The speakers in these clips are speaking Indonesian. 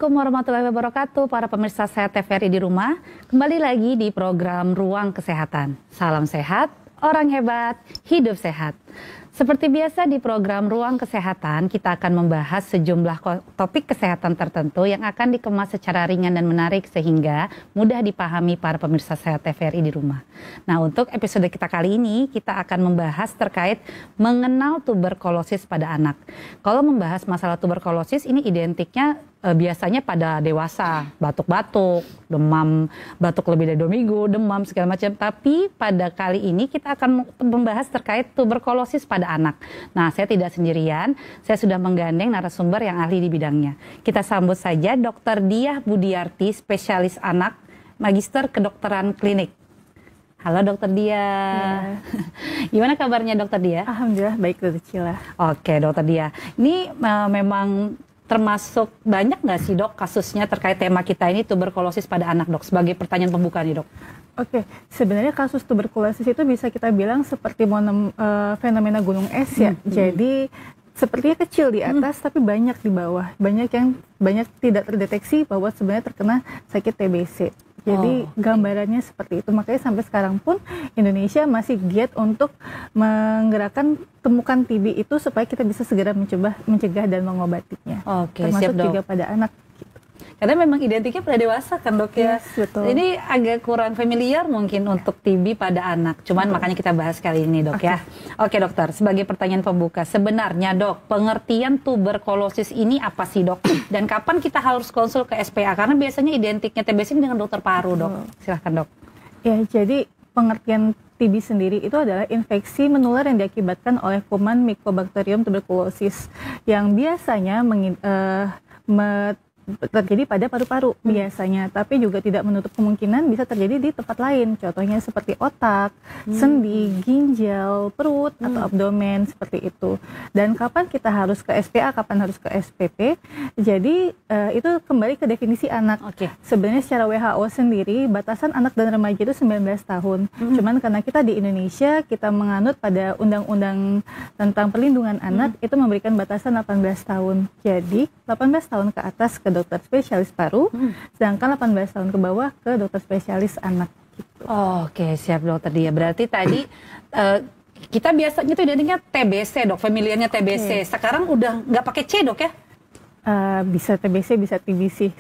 Assalamualaikum warahmatullahi wabarakatuh, para pemirsa Sehat TVRI di rumah. Kembali lagi di program Ruang Kesehatan. Salam sehat, orang hebat, hidup sehat. Seperti biasa di program Ruang Kesehatan, kita akan membahas sejumlah topik kesehatan tertentu yang akan dikemas secara ringan dan menarik sehingga mudah dipahami para pemirsa Sehat TVRI di rumah. Nah, untuk episode kita kali ini, kita akan membahas terkait mengenal tuberkulosis pada anak. Kalau membahas masalah tuberkulosis, ini identiknya biasanya pada dewasa, batuk-batuk, demam, batuk lebih dari 2 minggu, demam segala macam. Tapi pada kali ini kita akan membahas terkait tuberkulosis pada anak. Nah, saya tidak sendirian, saya sudah menggandeng narasumber yang ahli di bidangnya. Kita sambut saja Dr. Diah Budiarti, spesialis anak, Magister Kedokteran Klinik. Halo Dr. Diah. Ya. Gimana kabarnya Dr. Diah? Alhamdulillah baik Dr. Cila. Oke Dr. Diah, ini memang termasuk banyak nggak sih dok kasusnya terkait tema kita ini tuberkulosis pada anak dok? Sebagai pertanyaan pembuka nih dok. Oke, sebenarnya kasus tuberkulosis itu bisa kita bilang seperti fenomena gunung es ya. Jadi sepertinya kecil di atas tapi banyak di bawah. Banyak tidak terdeteksi bahwa sebenarnya terkena sakit TBC. Jadi gambarannya seperti itu. Makanya sampai sekarang pun Indonesia masih giat untuk menggerakkan temukan TB itu supaya kita bisa segera mencegah dan mengobatinya. Termasuk siap, juga pada anak. Karena memang identiknya pada dewasa kan dok ya. Yes, betul. Ini agak kurang familiar mungkin untuk TB pada anak. Cuman makanya kita bahas kali ini dok ya. Oke dokter, sebagai pertanyaan pembuka, sebenarnya dok, pengertian tuberkulosis ini apa sih dok? Dan kapan kita harus konsul ke SPA? Karena biasanya identiknya TBC dengan dokter paru dok. Silahkan dok. Ya, jadi pengertian TB sendiri itu adalah infeksi menular yang diakibatkan oleh kuman Mycobacterium tuberculosis yang biasanya terjadi pada paru-paru biasanya, tapi juga tidak menutup kemungkinan bisa terjadi di tempat lain. Contohnya seperti otak, sendi, ginjal, perut, atau abdomen seperti itu. Dan kapan kita harus ke SPA, kapan harus ke SPP? Jadi itu kembali ke definisi anak. Sebenarnya secara WHO sendiri batasan anak dan remaja itu 19 tahun. Cuman karena kita di Indonesia kita menganut pada undang-undang tentang perlindungan anak itu memberikan batasan 18 tahun. Jadi 18 tahun ke atas ke dokter spesialis paru, sedangkan 18 tahun ke bawah ke dokter spesialis anak. Gitu. Oke, siap dokter Dia. Berarti tadi kita biasanya itu identiknya TBC dok, familiarnya TBC. Sekarang udah nggak pakai C dok ya? Bisa TBC, bisa TBC.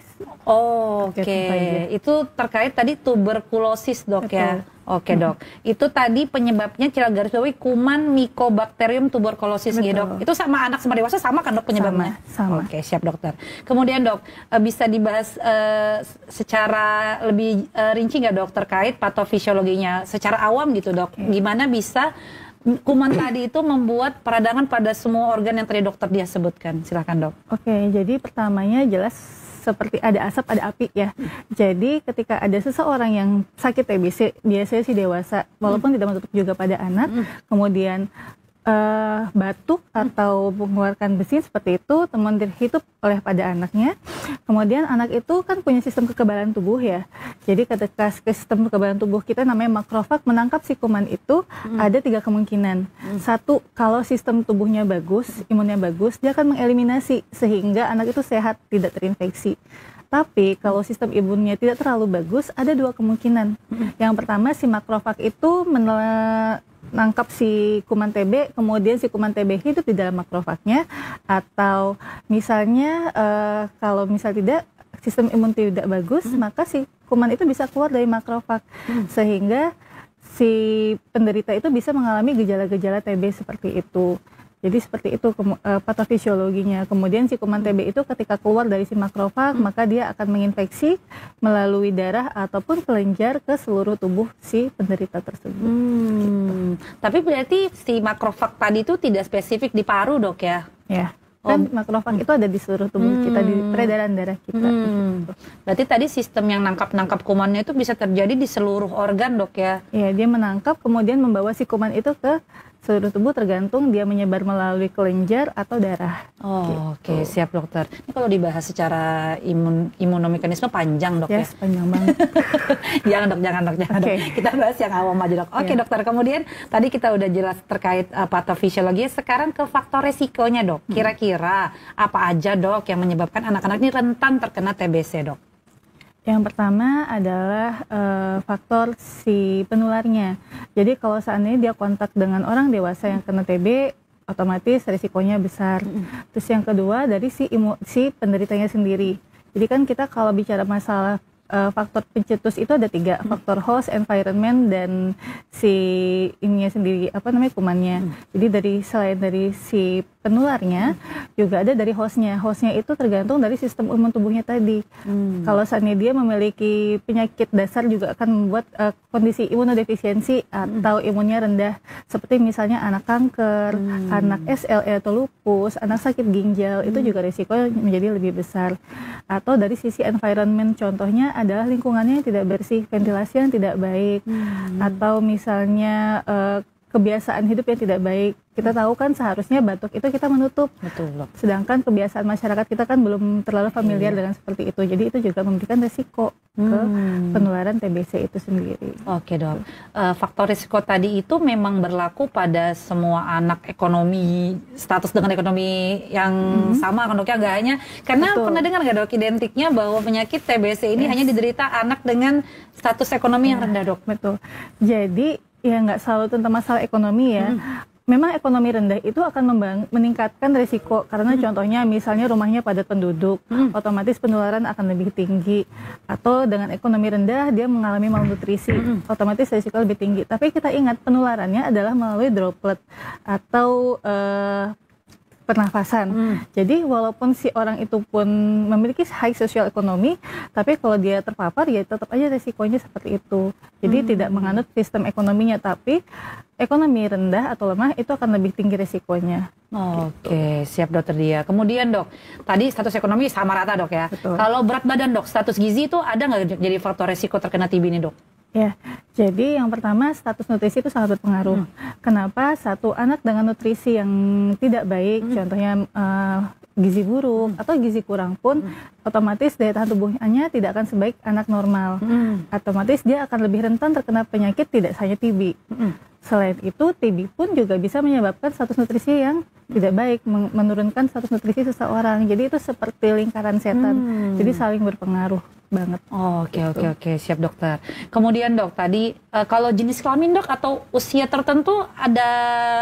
Itu terkait tadi tuberkulosis dok. Betul. Ya. Oke dok, itu tadi penyebabnya garis bawahi kuman Mycobacterium tuberculosis gitu dok. Itu sama anak sama dewasa sama kan dok penyebabnya? Sama. Oke, siap dokter. Kemudian dok, bisa dibahas secara lebih rinci nggak dok terkait patofisiologinya secara awam gitu dok? Gimana bisa kuman tadi itu membuat peradangan pada semua organ yang tadi dokter dia sebutkan? Silakan dok. Oke, jadi pertamanya jelas seperti ada asap, ada api ya. Jadi ketika ada seseorang yang sakit TBC, biasanya si dewasa, walaupun tidak menutup juga pada anak, kemudian batuk atau mengeluarkan besi seperti itu, teman terhidup oleh pada anaknya. Kemudian anak itu kan punya sistem kekebalan tubuh ya. Jadi ketika sistem kekebalan tubuh kita namanya makrofag menangkap si kuman itu, ada 3 kemungkinan. Satu, kalau sistem tubuhnya bagus, imunnya bagus, dia akan mengeliminasi sehingga anak itu sehat, tidak terinfeksi. Tapi kalau sistem imunnya tidak terlalu bagus, ada 2 kemungkinan. Yang pertama, si makrofag itu menangkap si kuman TB, kemudian si kuman TB hidup di dalam makrofagnya, atau misalnya kalau tidak sistem imun tidak bagus, maka si kuman itu bisa keluar dari makrofag, sehingga si penderita itu bisa mengalami gejala-gejala TB seperti itu. Jadi seperti itu patofisiologinya. Kemudian si kuman TB itu ketika keluar dari si makrofag, maka dia akan menginfeksi melalui darah ataupun kelenjar ke seluruh tubuh si penderita tersebut. Gitu. Tapi berarti si makrofag tadi itu tidak spesifik di paru dok ya? Ya. Kan makrofag itu ada di seluruh tubuh kita, di peredaran darah kita. Gitu. Berarti tadi sistem yang nangkap kumannya itu bisa terjadi di seluruh organ dok ya? Iya, dia menangkap kemudian membawa si kuman itu ke seluruh tubuh tergantung dia menyebar melalui kelenjar atau darah. Oke, siap dokter. Ini kalau dibahas secara imunomekanisme panjang dok Yes, panjang banget. jangan dok. Kita bahas yang awam aja dok. Oke dokter, kemudian tadi kita udah jelas terkait patofisiologi, sekarang ke faktor resikonya dok. Kira-kira apa aja dok yang menyebabkan anak-anak ini rentan terkena TBC dok? Yang pertama adalah faktor si penularnya. Jadi kalau seandainya dia kontak dengan orang dewasa yang kena TB, otomatis risikonya besar. Terus yang kedua dari si penderitanya sendiri. Jadi kan kita kalau bicara masalah faktor pencetus itu ada 3, faktor host, environment, dan si ininya sendiri, kumannya. Jadi selain dari si penularnya, juga ada dari hostnya. Hostnya itu tergantung dari sistem imun tubuhnya tadi. Kalau seandainya dia memiliki penyakit dasar juga akan membuat kondisi imunodefisiensi atau imunnya rendah. Seperti misalnya anak kanker, anak SLE atau lupus, anak sakit ginjal, itu juga risiko menjadi lebih besar. Atau dari sisi environment, contohnya adalah lingkungannya yang tidak bersih, ventilasi yang tidak baik, atau misalnya kebiasaan hidup yang tidak baik. Kita tahu kan seharusnya batuk itu kita menutup. Betul. Sedangkan kebiasaan masyarakat kita kan belum terlalu familiar dengan seperti itu. Jadi itu juga memberikan risiko ke penularan TBC itu sendiri. Oke dok. Faktor risiko tadi itu memang berlaku pada semua anak status dengan ekonomi yang sama kan dok ya? Nggak hanya, karena pernah dengar nggak dok identiknya bahwa penyakit TBC ini hanya diderita anak dengan status ekonomi yang rendah dok? Betul. Jadi ya nggak selalu tentang masalah ekonomi ya. Memang ekonomi rendah itu akan meningkatkan risiko karena contohnya misalnya rumahnya padat penduduk, otomatis penularan akan lebih tinggi. Atau dengan ekonomi rendah dia mengalami malnutrisi, otomatis risiko lebih tinggi. Tapi kita ingat penularannya adalah melalui droplet atau pernafasan. Jadi walaupun si orang itu pun memiliki high social ekonomi, tapi kalau dia terpapar ya tetap aja resikonya seperti itu. Jadi tidak menganut sistem ekonominya, tapi ekonomi rendah atau lemah itu akan lebih tinggi resikonya. Oke, siap dokter Dia. Kemudian dok, tadi status ekonomi sama rata dok ya. Betul. Kalau berat badan dok, status gizi itu ada nggak jadi faktor resiko terkena TB ini dok? Ya, jadi yang pertama status nutrisi itu sangat berpengaruh. Kenapa? Satu, anak dengan nutrisi yang tidak baik, contohnya gizi buruk atau gizi kurang pun, otomatis daya tahan tubuhnya tidak akan sebaik anak normal. Otomatis dia akan lebih rentan terkena penyakit tidak hanya TB. Selain itu, TB pun juga bisa menyebabkan status nutrisi yang tidak baik, menurunkan status nutrisi seseorang. Jadi itu seperti lingkaran setan. Jadi saling berpengaruh banget. Oke, siap dokter. Kemudian dok, tadi kalau jenis kelamin dok atau usia tertentu ada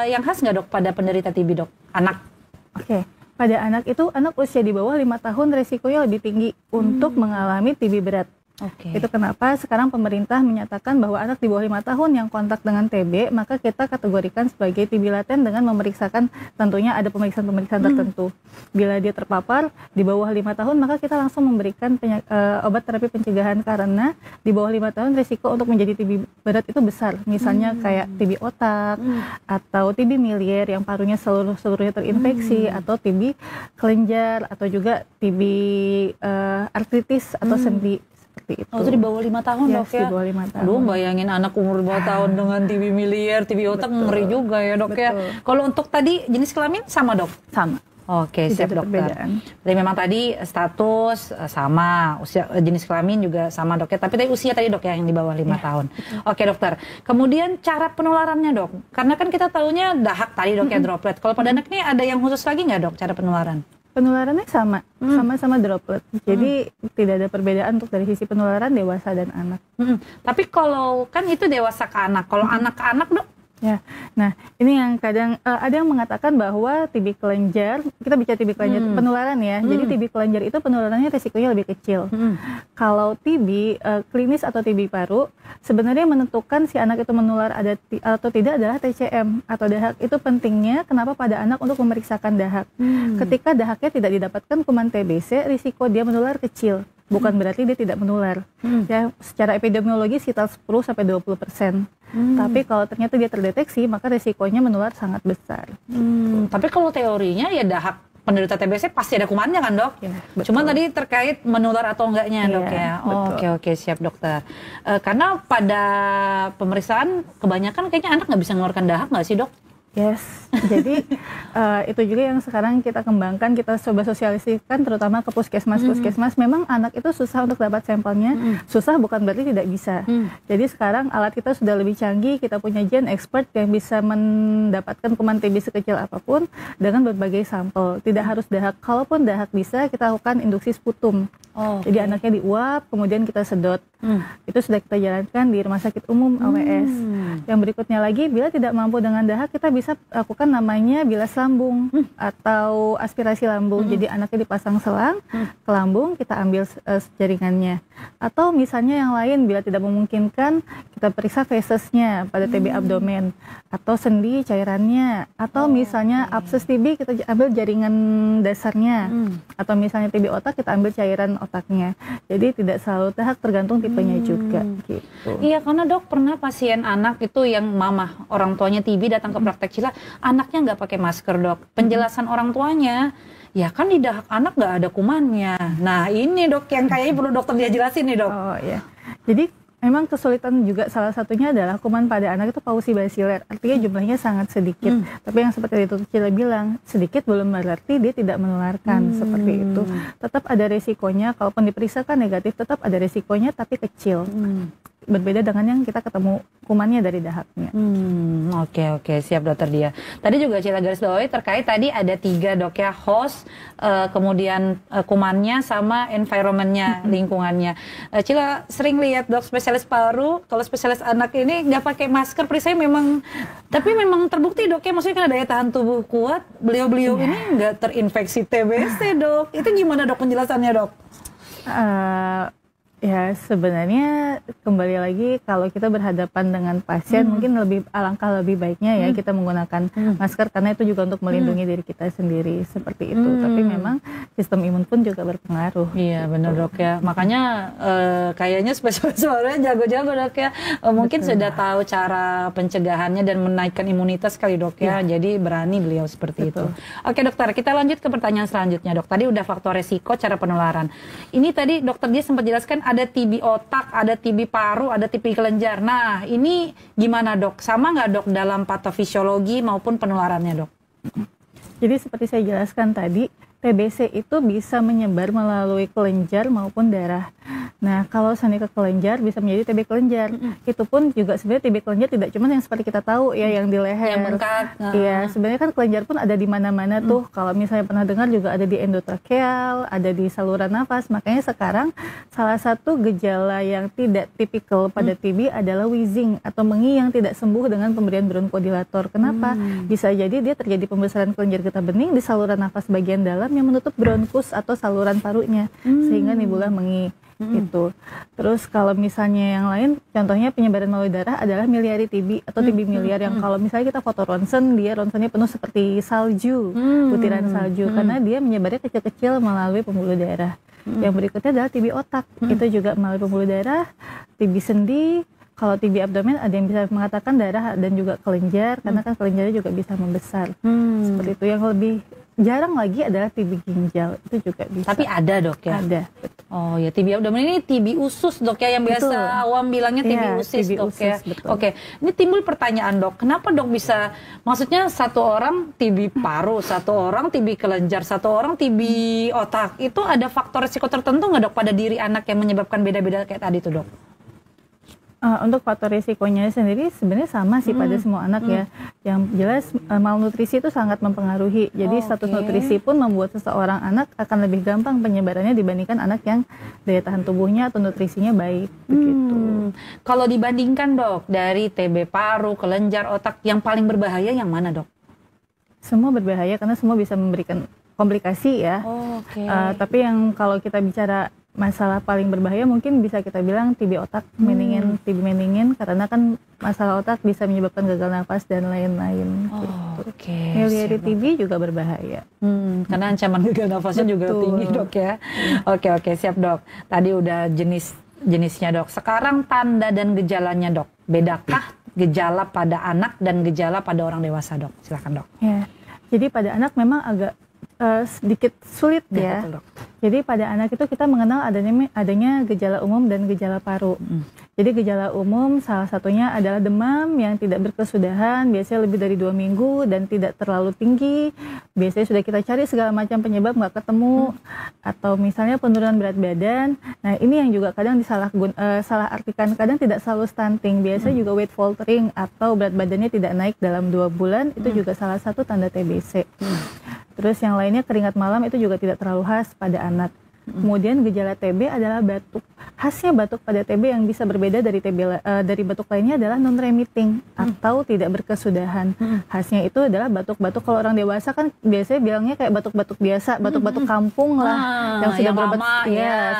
yang khas nggak dok pada penderita TB dok? Anak? Oke, pada anak itu anak usia di bawah 5 tahun resikonya lebih tinggi untuk mengalami TB berat. Itu kenapa sekarang pemerintah menyatakan bahwa anak di bawah 5 tahun yang kontak dengan TB, maka kita kategorikan sebagai TB laten dengan memeriksakan, tentunya ada pemeriksaan-pemeriksaan tertentu. Bila dia terpapar di bawah 5 tahun, maka kita langsung memberikan obat terapi pencegahan, karena di bawah 5 tahun risiko untuk menjadi TB berat itu besar. Misalnya kayak TB otak, atau TB milier yang parunya seluruhnya terinfeksi, atau TB kelenjar, atau juga TB artritis atau sendi. Itu. Itu di bawah 5 tahun dok ya? Di bawah 5 tahun. Aduh, bayangin anak umur 2 tahun dengan TB milier, TB otak, ngeri juga ya dok ya. Kalau untuk tadi jenis kelamin sama dok? Sama. Oke, siap dokter. Jadi memang tadi status sama, usia jenis kelamin juga sama dok ya. Tapi tadi usia tadi dok ya yang di bawah 5 tahun. Oke dokter. Kemudian cara penularannya dok? Karena kan kita tahunya dahak tadi dok ya, droplet. Kalau pada anak ini ada yang khusus lagi nggak dok cara penularan? Penularannya sama-sama droplet. Jadi tidak ada perbedaan untuk dari sisi penularan dewasa dan anak. Tapi kalau kan itu dewasa ke anak, kalau anak ke anak dok? Ya, nah ini yang kadang ada yang mengatakan bahwa TB kelenjar, kita bicara TB kelenjar penularan ya, jadi TB kelenjar itu penularannya risikonya lebih kecil. Kalau TB klinis atau TB paru, sebenarnya menentukan si anak itu menular atau tidak adalah TCM atau dahak. Itu pentingnya kenapa pada anak untuk memeriksakan dahak. Ketika dahaknya tidak didapatkan kuman TBC, risiko dia menular kecil. Bukan berarti dia tidak menular. Ya, secara epidemiologi sekitar 10-20%. Tapi kalau ternyata dia terdeteksi, maka risikonya menular sangat besar. Tapi kalau teorinya ya dahak penderita TBC pasti ada kumannya kan dok? Ya, cuman tadi terkait menular atau enggaknya dok ya? Oke, siap dokter. Karena pada pemeriksaan kebanyakan kayaknya anak nggak bisa mengeluarkan dahak nggak sih dok? Yes, jadi itu juga yang sekarang kita kembangkan, kita coba sosialisasikan terutama ke puskesmas. Memang anak itu susah untuk dapat sampelnya, susah bukan berarti tidak bisa. Jadi sekarang alat kita sudah lebih canggih, kita punya gen expert yang bisa mendapatkan kuman TB sekecil apapun dengan berbagai sampel. Tidak harus dahak, kalaupun dahak bisa kita lakukan induksi sputum. Jadi anaknya diuap, kemudian kita sedot. Itu sudah kita jalankan di Rumah Sakit Umum AWS. Yang berikutnya lagi, bila tidak mampu dengan dahak, kita bisa lakukan namanya bilas lambung atau aspirasi lambung. Jadi anaknya dipasang selang ke lambung, kita ambil jaringannya. Atau misalnya yang lain, bila tidak memungkinkan, kita periksa fesesnya pada TB abdomen atau sendi cairannya. Atau misalnya abses TB, kita ambil jaringan dasarnya. Atau misalnya TB otak, kita ambil cairan otaknya. Jadi tidak selalu dahak, tergantung tipenya juga gitu. Iya, karena dok pernah pasien anak itu yang mama orang tuanya TB datang ke praktek Cila, anaknya nggak pakai masker dok. Penjelasan orang tuanya, ya kan di dahak anak nggak ada kumannya. Nah ini dok yang kayaknya perlu dokter dia jelasin nih dok. Oh iya. Jadi memang kesulitan juga salah satunya adalah kuman pada anak itu pauci basiler, artinya jumlahnya sangat sedikit. Tapi yang seperti itu Cila bilang, sedikit belum berarti dia tidak menularkan, seperti itu. Tetap ada resikonya, kalaupun diperiksakan negatif tetap ada resikonya tapi kecil. Berbeda dengan yang kita ketemu kumannya dari dahaknya. Oke, siap dokter dia. Tadi juga Cila garis bawahi terkait tadi ada 3 dok ya, host, kemudian kumannya sama environmentnya, lingkungannya. Cila sering lihat dok spesialis paru, kalau spesialis anak ini nggak pakai masker, perisai memang, tapi memang terbukti dok ya, maksudnya kan daya tahan tubuh kuat, beliau-beliau ini nggak terinfeksi TBC dok. Itu gimana dok penjelasannya dok? Ya sebenarnya kembali lagi kalau kita berhadapan dengan pasien mungkin alangkah lebih baiknya ya kita menggunakan masker karena itu juga untuk melindungi diri kita sendiri seperti itu. Tapi memang sistem imun pun juga berpengaruh. Iya benar dok ya. Makanya kayaknya spesialis-spesialisnya jago-jago dok ya. Mungkin sudah tahu cara pencegahannya dan menaikkan imunitas kali dok ya. Jadi berani beliau seperti itu. Oke dokter, kita lanjut ke pertanyaan selanjutnya dok. Tadi udah faktor resiko, cara penularan. Ini tadi dokter dia sempat jelaskan ada TB otak, ada TB paru, ada TB kelenjar. Nah, ini gimana dok? Sama nggak dok dalam patofisiologi maupun penularannya dok? Jadi seperti saya jelaskan tadi, TBC itu bisa menyebar melalui kelenjar maupun darah. Nah, kalau seandainya ke kelenjar bisa menjadi TB kelenjar. Itu pun juga sebenarnya TB kelenjar tidak cuma yang seperti kita tahu ya, yang di leher. Yang bengkak. Iya, sebenarnya kan kelenjar pun ada di mana-mana tuh. Kalau misalnya pernah dengar juga ada di endotrakeal, ada di saluran nafas. Makanya sekarang salah satu gejala yang tidak tipikal pada TB adalah wheezing atau mengi yang tidak sembuh dengan pemberian bronkodilator. Kenapa? Bisa jadi dia terjadi pembesaran kelenjar getah bening di saluran nafas bagian dalam yang menutup bronkus atau saluran parunya sehingga nimbullah mengi. Gitu. Terus kalau misalnya yang lain, contohnya penyebaran melalui darah adalah miliari TB atau TB miliar yang kalau misalnya kita foto ronsen, dia ronsennya penuh seperti salju, butiran salju, karena dia menyebarnya kecil-kecil melalui pembuluh darah. Yang berikutnya adalah TB otak, itu juga melalui pembuluh darah, TB sendi. Kalau TB abdomen ada yang bisa mengatakan darah dan juga kelenjar, karena kan kelenjarnya juga bisa membesar. Seperti itu. Yang lebih jarang lagi adalah TB ginjal, itu juga bisa. Tapi ada dok ya? Ada. Oh ya, TB abdomen ini TB usus dok ya, yang biasa awam bilangnya TB usus TB dok usus, ya. Oke, ini timbul pertanyaan dok, kenapa dok bisa, maksudnya satu orang TB paru, satu orang TB kelenjar, satu orang TB otak, itu ada faktor risiko tertentu nggak dok pada diri anak yang menyebabkan beda-beda kayak tadi tuh dok? Untuk faktor risikonya sendiri sebenarnya sama sih pada semua anak ya. Yang jelas malnutrisi itu sangat mempengaruhi. Jadi status nutrisi pun membuat seseorang anak akan lebih gampang penyebarannya dibandingkan anak yang daya tahan tubuhnya atau nutrisinya baik. Begitu. Kalau dibandingkan dok dari TB paru, kelenjar, otak, yang paling berbahaya yang mana dok? Semua berbahaya karena semua bisa memberikan komplikasi ya. Tapi yang kalau kita bicara masalah paling berbahaya mungkin bisa kita bilang TB otak, meningin, TB meningin, karena kan masalah otak bisa menyebabkan gagal nafas dan lain-lain. Miliari TB juga berbahaya. Karena ancaman gagal nafasnya juga tinggi dok ya. Oke, siap dok. Tadi udah jenisnya dok. Sekarang tanda dan gejalanya dok. Bedakah gejala pada anak dan gejala pada orang dewasa dok? Silakan dok. Ya, jadi pada anak memang agak sedikit sulit ya. Betul, dok. Jadi pada anak itu kita mengenal adanya gejala umum dan gejala paru. Jadi gejala umum salah satunya adalah demam yang tidak berkesudahan, biasanya lebih dari 2 minggu dan tidak terlalu tinggi. Biasanya sudah kita cari segala macam penyebab nggak ketemu, atau misalnya penurunan berat badan. Nah ini yang juga kadang salah artikan, kadang tidak selalu stunting, biasanya juga weight faltering atau berat badannya tidak naik dalam 2 bulan, itu juga salah satu tanda TBC. Terus yang lainnya keringat malam itu juga tidak terlalu khas pada anak. Kemudian gejala TB adalah batuk. Khasnya batuk pada TB yang bisa berbeda dari dari batuk lainnya adalah non-remitting atau tidak berkesudahan. Khasnya itu adalah batuk-batuk, kalau orang dewasa kan biasanya bilangnya kayak batuk-batuk biasa, batuk-batuk kampung lah, yang sudah berobat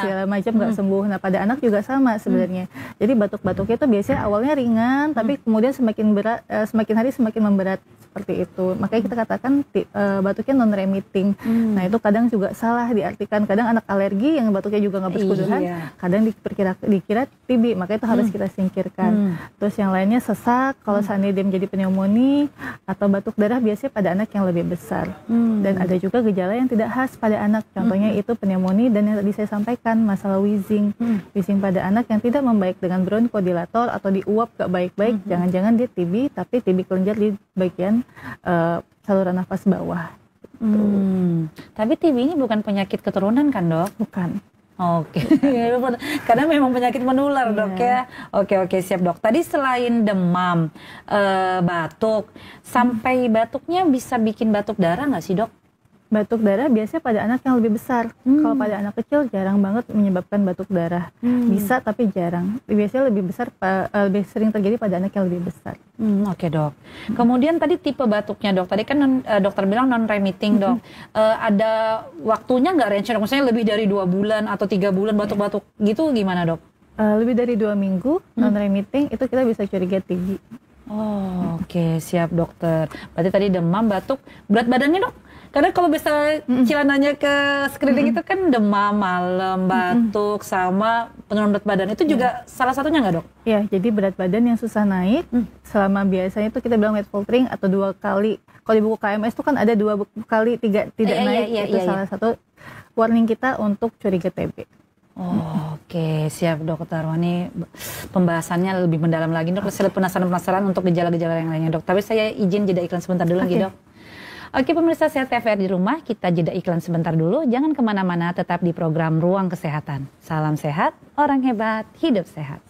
segala macam nggak sembuh. Nah pada anak juga sama sebenarnya. Jadi batuk-batuknya itu biasanya awalnya ringan, tapi kemudian semakin berat, semakin hari semakin memberat. Seperti itu, makanya kita katakan batuknya non-remitting. Nah itu kadang juga salah diartikan, kadang anak alergi yang batuknya juga nggak berkesudahan, kadang dikira TB, makanya itu harus kita singkirkan. Terus yang lainnya sesak, kalau seandainya dia menjadi pneumonia atau batuk darah biasanya pada anak yang lebih besar. Dan ada juga gejala yang tidak khas pada anak, contohnya itu pneumonia dan yang tadi saya sampaikan masalah wheezing. Wheezing pada anak yang tidak membaik dengan bronchodilator atau diuap gak baik-baik, jangan-jangan dia TB, tapi TB kelenjar di bagian saluran nafas bawah. Tapi TB ini bukan penyakit keturunan kan dok? Bukan. Oke, karena memang penyakit menular dok ya. Oke siap dok. Tadi selain demam, batuk, sampai batuknya bisa bikin batuk darah nggak sih dok? Batuk darah biasanya pada anak yang lebih besar. Kalau pada anak kecil jarang banget menyebabkan batuk darah. Bisa tapi jarang. Biasanya lebih besar, lebih sering terjadi pada anak yang lebih besar. Oke dok. Kemudian tadi tipe batuknya dok. Tadi kan dokter bilang non-remitting dok. Ada waktunya nggak range? Maksudnya lebih dari 2 bulan atau 3 bulan batuk-batuk gitu gimana dok? Lebih dari 2 minggu non-remitting itu kita bisa curiga TB. Oke siap dokter. Berarti tadi demam, batuk, berat badannya dok? Karena kalau misalnya Cila nanya ke screening itu kan demam malam, batuk, sama penurunan berat badan. Itu juga salah satunya nggak dok? Ya, jadi berat badan yang susah naik selama biasanya itu kita bilang weight faltering atau 2 kali. Kalau di buku KMS itu kan ada 2 kali tidak naik. Itu salah satu warning kita untuk curiga TB. Oke, siap dokter. Wah, ini pembahasannya lebih mendalam lagi dok. Saya penasaran untuk gejala-gejala yang lainnya dok. Tapi saya izin jeda iklan sebentar dulu lagi dok. Oke pemirsa Sehat TVR di rumah, kita jeda iklan sebentar dulu. Jangan kemana-mana, tetap di program Ruang Kesehatan. Salam sehat, orang hebat, hidup sehat.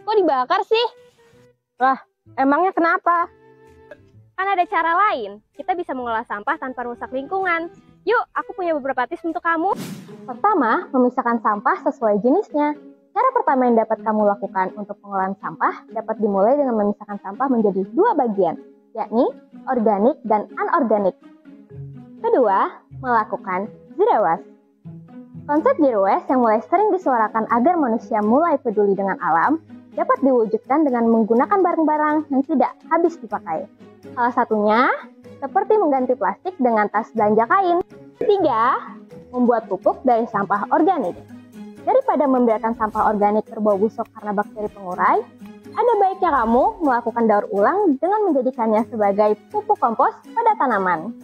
Kok dibakar sih? Wah, emangnya kenapa? Kan ada cara lain. Kita bisa mengolah sampah tanpa merusak lingkungan. Yuk, aku punya beberapa tips untuk kamu. Pertama, memisahkan sampah sesuai jenisnya. Cara pertama yang dapat kamu lakukan untuk pengolahan sampah dapat dimulai dengan memisahkan sampah menjadi 2 bagian, yakni organik dan anorganik. Kedua, melakukan zero waste. Konsep zero waste yang mulai sering disuarakan agar manusia mulai peduli dengan alam dapat diwujudkan dengan menggunakan barang-barang yang tidak habis dipakai. Salah satunya, seperti mengganti plastik dengan tas belanja kain. 3. Membuat pupuk dari sampah organik. Daripada membiarkan sampah organik berbau busuk karena bakteri pengurai, ada baiknya kamu melakukan daur ulang dengan menjadikannya sebagai pupuk kompos pada tanaman.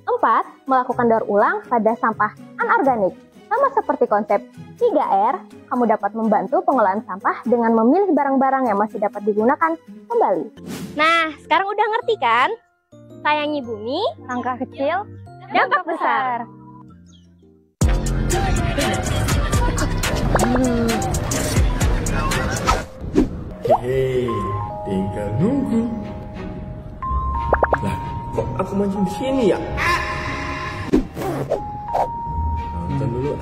4. Melakukan daur ulang pada sampah anorganik. Sama seperti konsep 3R, kamu dapat membantu pengolahan sampah dengan memilih barang-barang yang masih dapat digunakan kembali. Nah, sekarang udah ngerti kan? Sayangi bumi, langkah kecil, dampak besar. Hei, tinggal nunggu. Lah, kok aku mancing di sini ya? Nonton dulu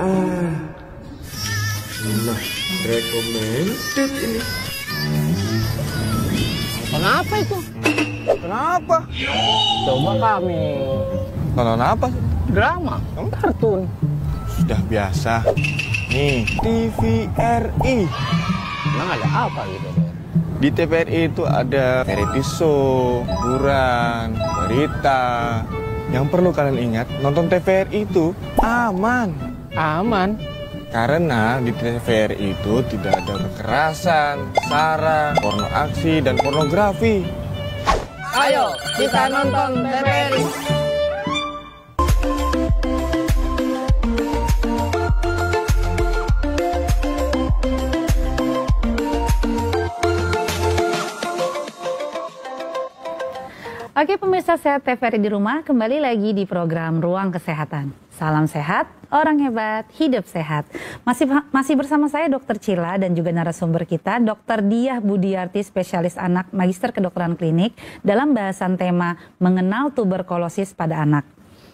Nah, recommended ini. Kenapa itu? Kenapa? Coba kami. Nonton apa? Drama, kartun. Sudah biasa. Nih, TVRI. Emang ada apa gitu? Di TVRI itu ada variety show, hiburan, berita. Yang perlu kalian ingat, nonton TVRI itu aman. Aman. Karena di TVRI itu tidak ada kekerasan, sara, porno aksi, dan pornografi. Ayo kita nonton TVRI. Oke pemirsa Sehat TVRI di rumah, kembali lagi di program Ruang Kesehatan. Salam sehat, orang hebat, hidup sehat. Masih bersama saya Dr. Cila dan juga narasumber kita Dr. Diah Budiarti, spesialis anak, magister kedokteran klinik dalam bahasan tema mengenal tuberkulosis pada anak.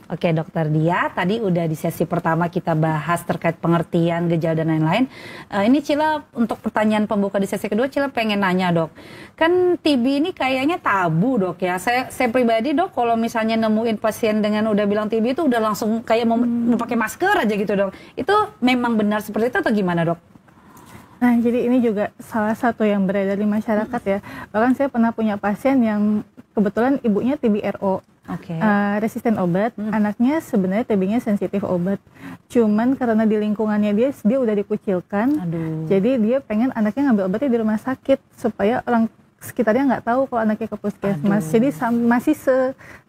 Oke Dokter Diah, tadi udah di sesi pertama kita bahas terkait pengertian, gejala dan lain-lain. Ini Cila untuk pertanyaan pembuka di sesi kedua, Cila pengen nanya dok. Kan TB ini kayaknya tabu dok ya. Saya pribadi dok, kalau misalnya nemuin pasien dengan udah bilang TB itu udah langsung kayak mau pakai masker aja gitu dok. Itu memang benar seperti itu atau gimana dok? Nah, jadi ini juga salah satu yang beredar di masyarakat ya. Bahkan saya pernah punya pasien yang kebetulan ibunya TB-RO. Resisten obat, anaknya sebenarnya TB-nya sensitif obat. Cuman karena di lingkungannya dia udah dikucilkan, jadi dia pengen anaknya ngambil obatnya di rumah sakit supaya orang sekitarnya nggak tahu kalau anaknya ke puskesmas. Jadi masih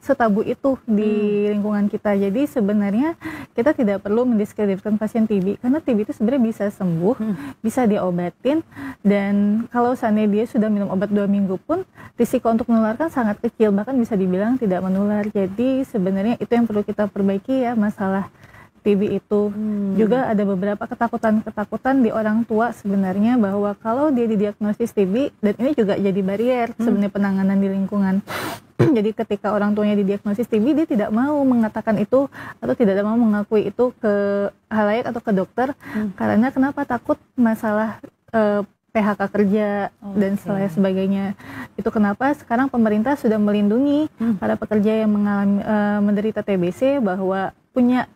setabu itu di lingkungan kita. Jadi sebenarnya kita tidak perlu mendiskreditkan pasien TB karena TB itu sebenarnya bisa sembuh, bisa diobatin, dan kalau seandainya dia sudah minum obat 2 minggu pun risiko untuk menularkan sangat kecil, bahkan bisa dibilang tidak menular. Jadi sebenarnya itu yang perlu kita perbaiki ya, masalah TB itu. Juga ada beberapa ketakutan di orang tua sebenarnya bahwa kalau dia didiagnosis TB, dan ini juga jadi barier sebenarnya penanganan di lingkungan. Jadi ketika orang tuanya didiagnosis TB, dia tidak mau mengatakan itu atau tidak mau mengakui itu ke halayak atau ke dokter karena kenapa? Takut masalah PHK kerja dan sebagainya. Itu kenapa sekarang pemerintah sudah melindungi para pekerja yang mengalami menderita TBC bahwa punya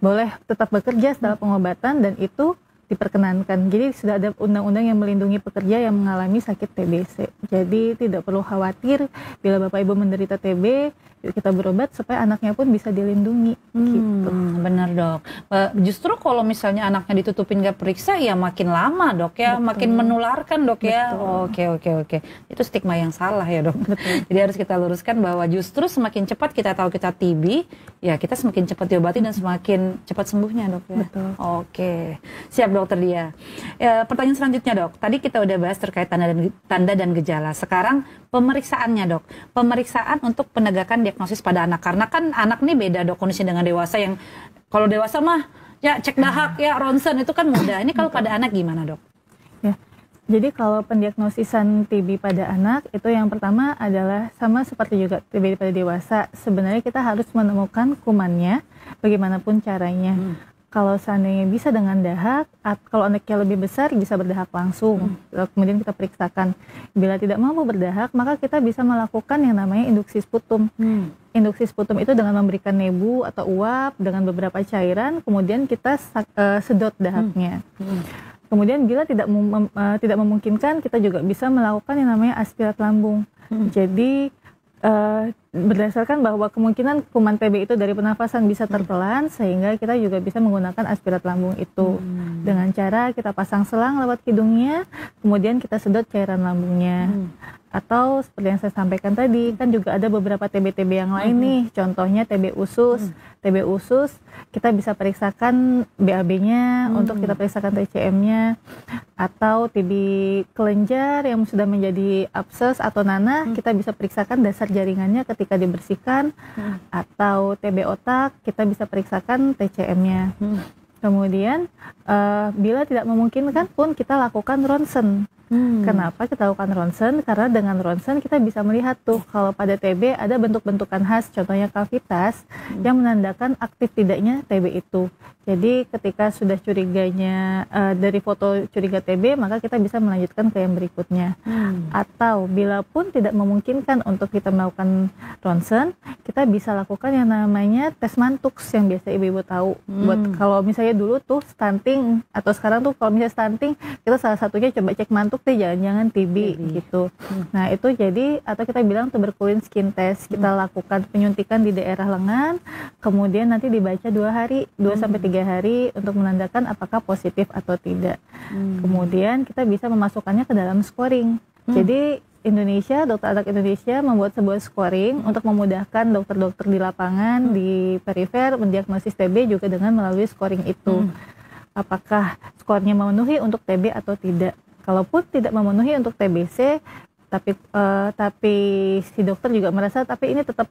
boleh tetap bekerja setelah pengobatan, dan itu diperkenankan. Jadi sudah ada undang-undang yang melindungi pekerja yang mengalami sakit TBC. Jadi tidak perlu khawatir bila Bapak Ibu menderita TB, yuk kita berobat supaya anaknya pun bisa dilindungi. Gitu. Benar dok. Justru kalau misalnya anaknya ditutupin gak periksa ya makin lama dok ya, makin menularkan dok ya. Oke. Itu stigma yang salah ya dok. Jadi harus kita luruskan bahwa justru semakin cepat kita tahu kita TB, ya kita semakin cepat diobati dan semakin cepat sembuhnya dok ya. Oke. Siap dokter Dia. Pertanyaan selanjutnya dok. Tadi kita udah bahas terkait tanda dan gejala. Sekarang pemeriksaannya dok. Pemeriksaan untuk penegakan diagnosis pada anak, karena kan anak nih beda dok kondisi dengan dewasa. Yang kalau dewasa mah ya cek dahak ya ronsen itu kan mudah. Ini kalau pada anak gimana dok? Ya, jadi kalau pendiagnosisan TB pada anak itu yang pertama adalah sama seperti juga TB pada dewasa. Sebenarnya kita harus menemukan kumannya bagaimanapun caranya. Kalau seandainya bisa dengan dahak, kalau anaknya lebih besar bisa berdahak langsung, kemudian kita periksakan. Bila tidak mampu berdahak, maka kita bisa melakukan yang namanya induksi sputum. Induksi sputum itu dengan memberikan nebu atau uap dengan beberapa cairan, kemudian kita sedot dahaknya. Kemudian bila tidak memungkinkan, kita juga bisa melakukan yang namanya aspirat lambung. Jadi berdasarkan bahwa kemungkinan kuman TB itu dari pernafasan bisa tertelan, sehingga kita juga bisa menggunakan aspirat lambung itu dengan cara kita pasang selang lewat hidungnya, kemudian kita sedot cairan lambungnya. Atau seperti yang saya sampaikan tadi, kan juga ada beberapa TB-TB yang lain nih, contohnya TB usus. TB usus kita bisa periksakan BAB-nya, untuk kita periksakan TCM-nya, atau TB kelenjar yang sudah menjadi abses atau nanah, kita bisa periksakan dasar jaringannya ketika dibersihkan, atau TB otak kita bisa periksakan TCM-nya. Kemudian bila tidak memungkinkan pun kita lakukan ronsen. Kenapa kita lakukan ronsen? Karena dengan ronsen kita bisa melihat tuh kalau pada TB ada bentuk-bentukan khas, contohnya kavitas yang menandakan aktif tidaknya TB itu. Jadi ketika sudah curiganya dari foto curiga TB, maka kita bisa melanjutkan ke yang berikutnya. Atau bila pun tidak memungkinkan untuk kita melakukan ronsen, kita bisa lakukan yang namanya tes Mantoux yang biasa ibu-ibu tahu. Buat kalau misalnya dulu tuh stunting, atau sekarang tuh kalau misalnya stunting, kita salah satunya coba cek Mantoux deh, jangan-jangan TB gitu. Nah itu jadi, atau kita bilang tuberculin skin test, kita lakukan penyuntikan di daerah lengan, kemudian nanti dibaca 2 sampai 3 hari untuk menandakan apakah positif atau tidak. Kemudian kita bisa memasukkannya ke dalam scoring. Jadi Indonesia, Dokter Anak Indonesia membuat sebuah scoring untuk memudahkan dokter-dokter di lapangan, di perifer mendiagnosis TB juga dengan melalui scoring itu. Apakah skornya memenuhi untuk TB atau tidak. Kalaupun tidak memenuhi untuk TBC, tapi si dokter juga merasa tapi ini tetap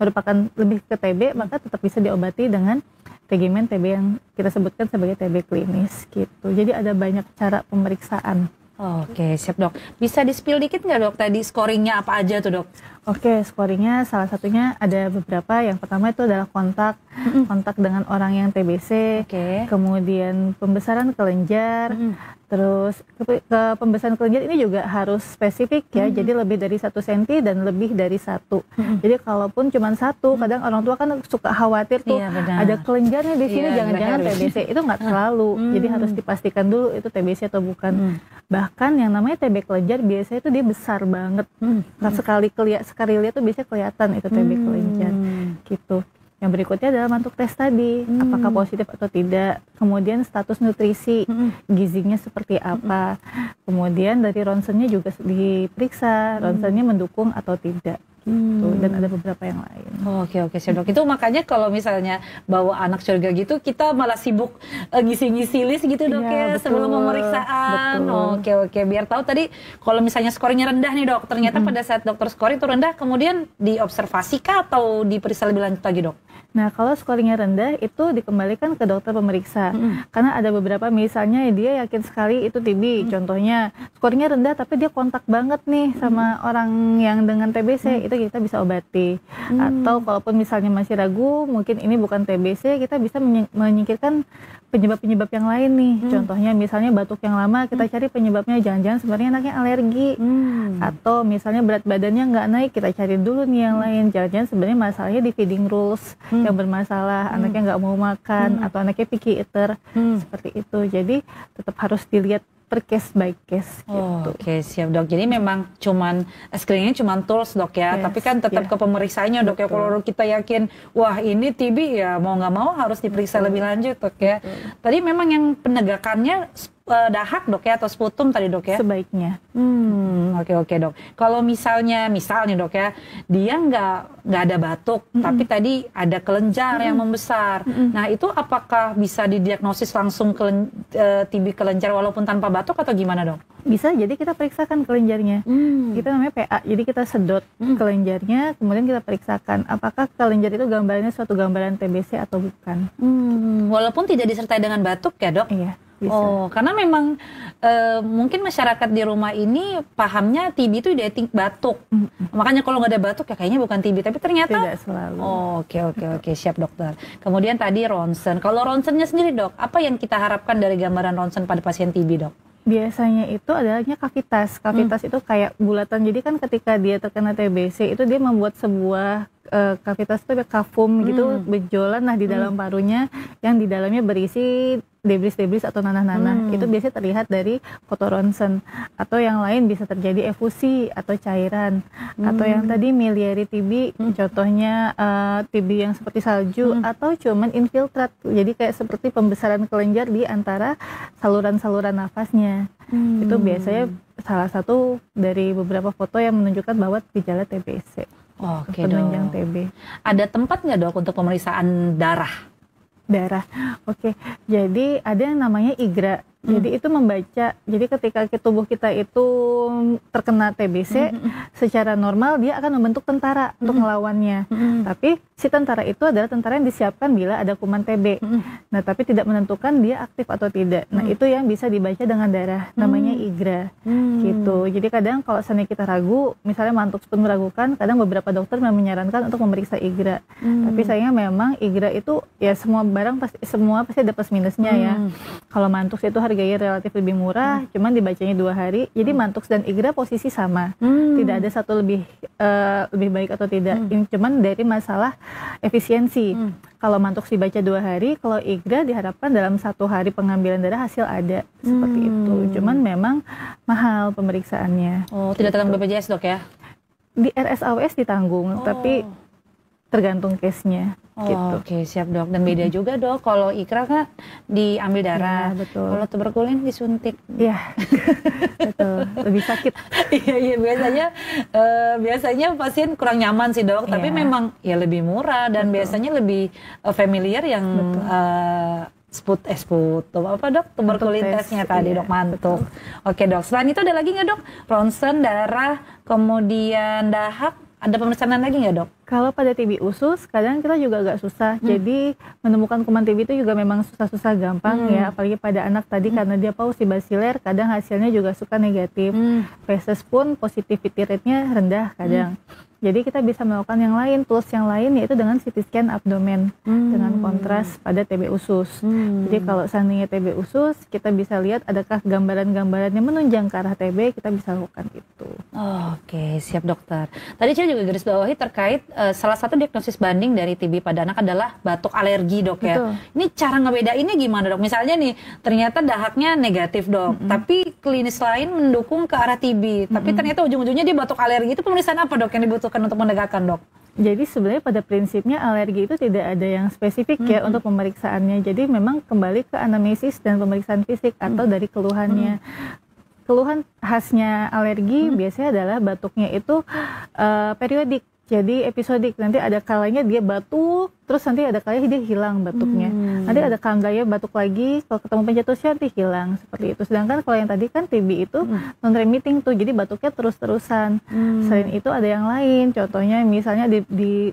merupakan lebih ke TB, maka tetap bisa diobati dengan regimen TB yang kita sebutkan sebagai TB klinis gitu. Jadi ada banyak cara pemeriksaan. Oke, siap dok. Bisa di-spill dikit nggak dok tadi scoringnya apa aja tuh dok? Oke, scoringnya salah satunya ada beberapa. Yang pertama itu adalah kontak dengan orang yang TBC, kemudian pembesaran kelenjar, terus ke pembesaran kelenjar ini juga harus spesifik ya, jadi lebih dari 1 cm dan lebih dari 1. Jadi kalaupun cuma 1, kadang orang tua kan suka khawatir tuh, ada kelenjarnya di sini, jangan-jangan TBC. Itu nggak selalu, jadi harus dipastikan dulu itu TBC atau bukan. Bahkan yang namanya TB kelenjar biasanya itu dia besar banget. Sekali lihat tuh biasanya kelihatan itu TB kelenjar gitu. Yang berikutnya adalah mantuk tes tadi, apakah positif atau tidak. Kemudian status nutrisi, gizinya seperti apa. Kemudian dari ronsennya juga diperiksa, ronsennya mendukung atau tidak. Gitu. Dan ada beberapa yang lain. Oke siap dok. Itu makanya kalau misalnya bawa anak surga gitu, kita malah sibuk ngisi-ngisi list gitu dok ya, sebelum pemeriksaan. Oke, biar tahu tadi kalau misalnya skornya rendah nih dok, ternyata pada saat dokter scoring itu rendah, kemudian diobservasi kah atau diperiksa lebih lanjut lagi dok? Nah, kalau scoringnya rendah itu dikembalikan ke dokter pemeriksa. Karena ada beberapa misalnya dia yakin sekali itu TB. Contohnya scoringnya rendah tapi dia kontak banget nih sama orang yang dengan TBC, itu kita bisa obati. Atau kalaupun misalnya masih ragu, mungkin ini bukan TBC, kita bisa menyingkirkan penyebab-penyebab yang lain nih. Contohnya misalnya batuk yang lama, kita cari penyebabnya, jangan-jangan sebenarnya anaknya alergi. Atau misalnya berat badannya nggak naik, kita cari dulu nih yang lain. Jangan-jangan sebenarnya masalahnya di feeding rules yang bermasalah, anaknya nggak mau makan, atau anaknya picky eater, seperti itu. Jadi tetap harus dilihat per case by case gitu. Oke, siap dok. Jadi memang cuman screeningnya cuman tools dok ya, tapi kan tetap ke pemeriksaannya dok ya. Kalau kita yakin wah ini TB ya mau nggak mau harus diperiksa lebih lanjut dok ya. Tadi memang yang penegakannya dahak dok ya, atau sputum tadi dok ya? Sebaiknya. Oke dok. Kalau misalnya dok ya, dia nggak ada batuk, tapi tadi ada kelenjar yang membesar. Nah itu apakah bisa didiagnosis langsung TB kelenjar walaupun tanpa batuk atau gimana dok? Bisa, jadi kita periksakan kelenjarnya. Itu namanya PA, jadi kita sedot kelenjarnya, kemudian kita periksakan apakah kelenjar itu gambarannya suatu gambaran TBC atau bukan. Walaupun tidak disertai dengan batuk ya dok? Iya. Bisa. Karena memang mungkin masyarakat di rumah ini pahamnya TB itu identik batuk. Makanya kalau nggak ada batuk ya kayaknya bukan TB, tapi ternyata tidak selalu. Oke, siap dokter. Kemudian tadi ronsen. Kalau ronsennya sendiri dok, apa yang kita harapkan dari gambaran ronsen pada pasien TB dok? Biasanya itu adanya kavitas. Kavitas itu kayak bulatan. Jadi kan ketika dia terkena TBC itu dia membuat sebuah kavitas itu kafum gitu, benjolan di dalam parunya yang di dalamnya berisi debris-debris atau nanah-nanah. Itu biasanya terlihat dari foto ronsen. Atau yang lain bisa terjadi efusi atau cairan. Atau yang tadi miliary TB, contohnya TB yang seperti salju, atau cuman infiltrat. Jadi kayak seperti pembesaran kelenjar di antara saluran-saluran nafasnya. Itu biasanya salah satu dari beberapa foto yang menunjukkan bahwa gejala TBC. Oke penunjang dok. TB. Ada tempat nggak dok untuk pemeriksaan darah? Oke. Jadi ada yang namanya IGRA. Jadi itu membaca, jadi ketika tubuh kita itu terkena TBC, secara normal dia akan membentuk tentara untuk melawannya. Tapi si tentara itu adalah tentara yang disiapkan bila ada kuman TB. Nah, tapi tidak menentukan dia aktif atau tidak. Nah, itu yang bisa dibaca dengan darah, namanya IGRA. Gitu. Jadi kadang kalau seandainya kita ragu, misalnya mantuk pun meragukan, kadang beberapa dokter menyarankan untuk memeriksa IGRA. Tapi sayangnya memang IGRA itu ya semua pasti ada plus minusnya ya. Kalau mantuk itu harganya relatif lebih murah, cuman dibacanya 2 hari. Jadi Mantux dan IGRA posisi sama. Tidak ada satu lebih lebih baik atau tidak. Ini cuman dari masalah efisiensi. Kalau mantuk si baca 2 hari, kalau IGRA diharapkan dalam 1 hari pengambilan darah hasil ada seperti itu. Cuman memang mahal pemeriksaannya. Oh, tidak tanggung BPJS dok ya? Di RSAWS ditanggung, tapi tergantung case-nya. Gitu. Oke, siap dok. Dan beda juga dok, kalau IGRA kan diambil darah, betul. Kalau tuberkulin disuntik. Iya, betul. Lebih sakit. Iya biasanya pasien kurang nyaman sih dok, tapi memang ya lebih murah dan biasanya lebih familiar yang sput apa dok, tuberkulitasnya tadi dok, mantuk. Oke dok, selain itu ada lagi nggak dok? Ronsen, darah, kemudian dahak, ada pemeriksaan lagi nggak dok? Kalau pada TB usus, kadang kita juga agak susah. Jadi menemukan kuman TB itu juga memang susah-susah gampang ya. Apalagi pada anak tadi karena dia pausi basiler, kadang hasilnya juga suka negatif. Feses pun positivity rate-nya rendah kadang. Jadi kita bisa melakukan yang lain, tools yang lain yaitu dengan CT scan abdomen dengan kontras pada TB usus. Jadi kalau seandainya TB usus, kita bisa lihat adakah gambaran-gambaran yang menunjang ke arah TB, kita bisa lakukan itu. Oke, siap dokter. Tadi saya juga garis bawahi terkait salah satu diagnosis banding dari TB pada anak adalah batuk alergi dok ya. Ini cara ngebedainnya gimana dok? Misalnya nih, ternyata dahaknya negatif dok, tapi klinis lain mendukung ke arah TB, tapi ternyata ujung-ujungnya dia batuk alergi. Itu pemeriksaan apa dok yang dibutuhkan untuk menegakkan dok? Jadi sebenarnya pada prinsipnya alergi itu tidak ada yang spesifik ya untuk pemeriksaannya. Jadi memang kembali ke anamnesis dan pemeriksaan fisik atau dari keluhannya. Keluhan khasnya alergi biasanya adalah batuknya itu periodik. Jadi episodik, nanti ada kalanya dia batuk, terus nanti ada kalanya dia hilang batuknya. Nanti ada kalanya batuk lagi, kalau ketemu pencetusnya nanti hilang, seperti itu. Sedangkan kalau yang tadi kan TB itu non-remitting tuh, jadi batuknya terus-terusan. Selain itu ada yang lain, contohnya misalnya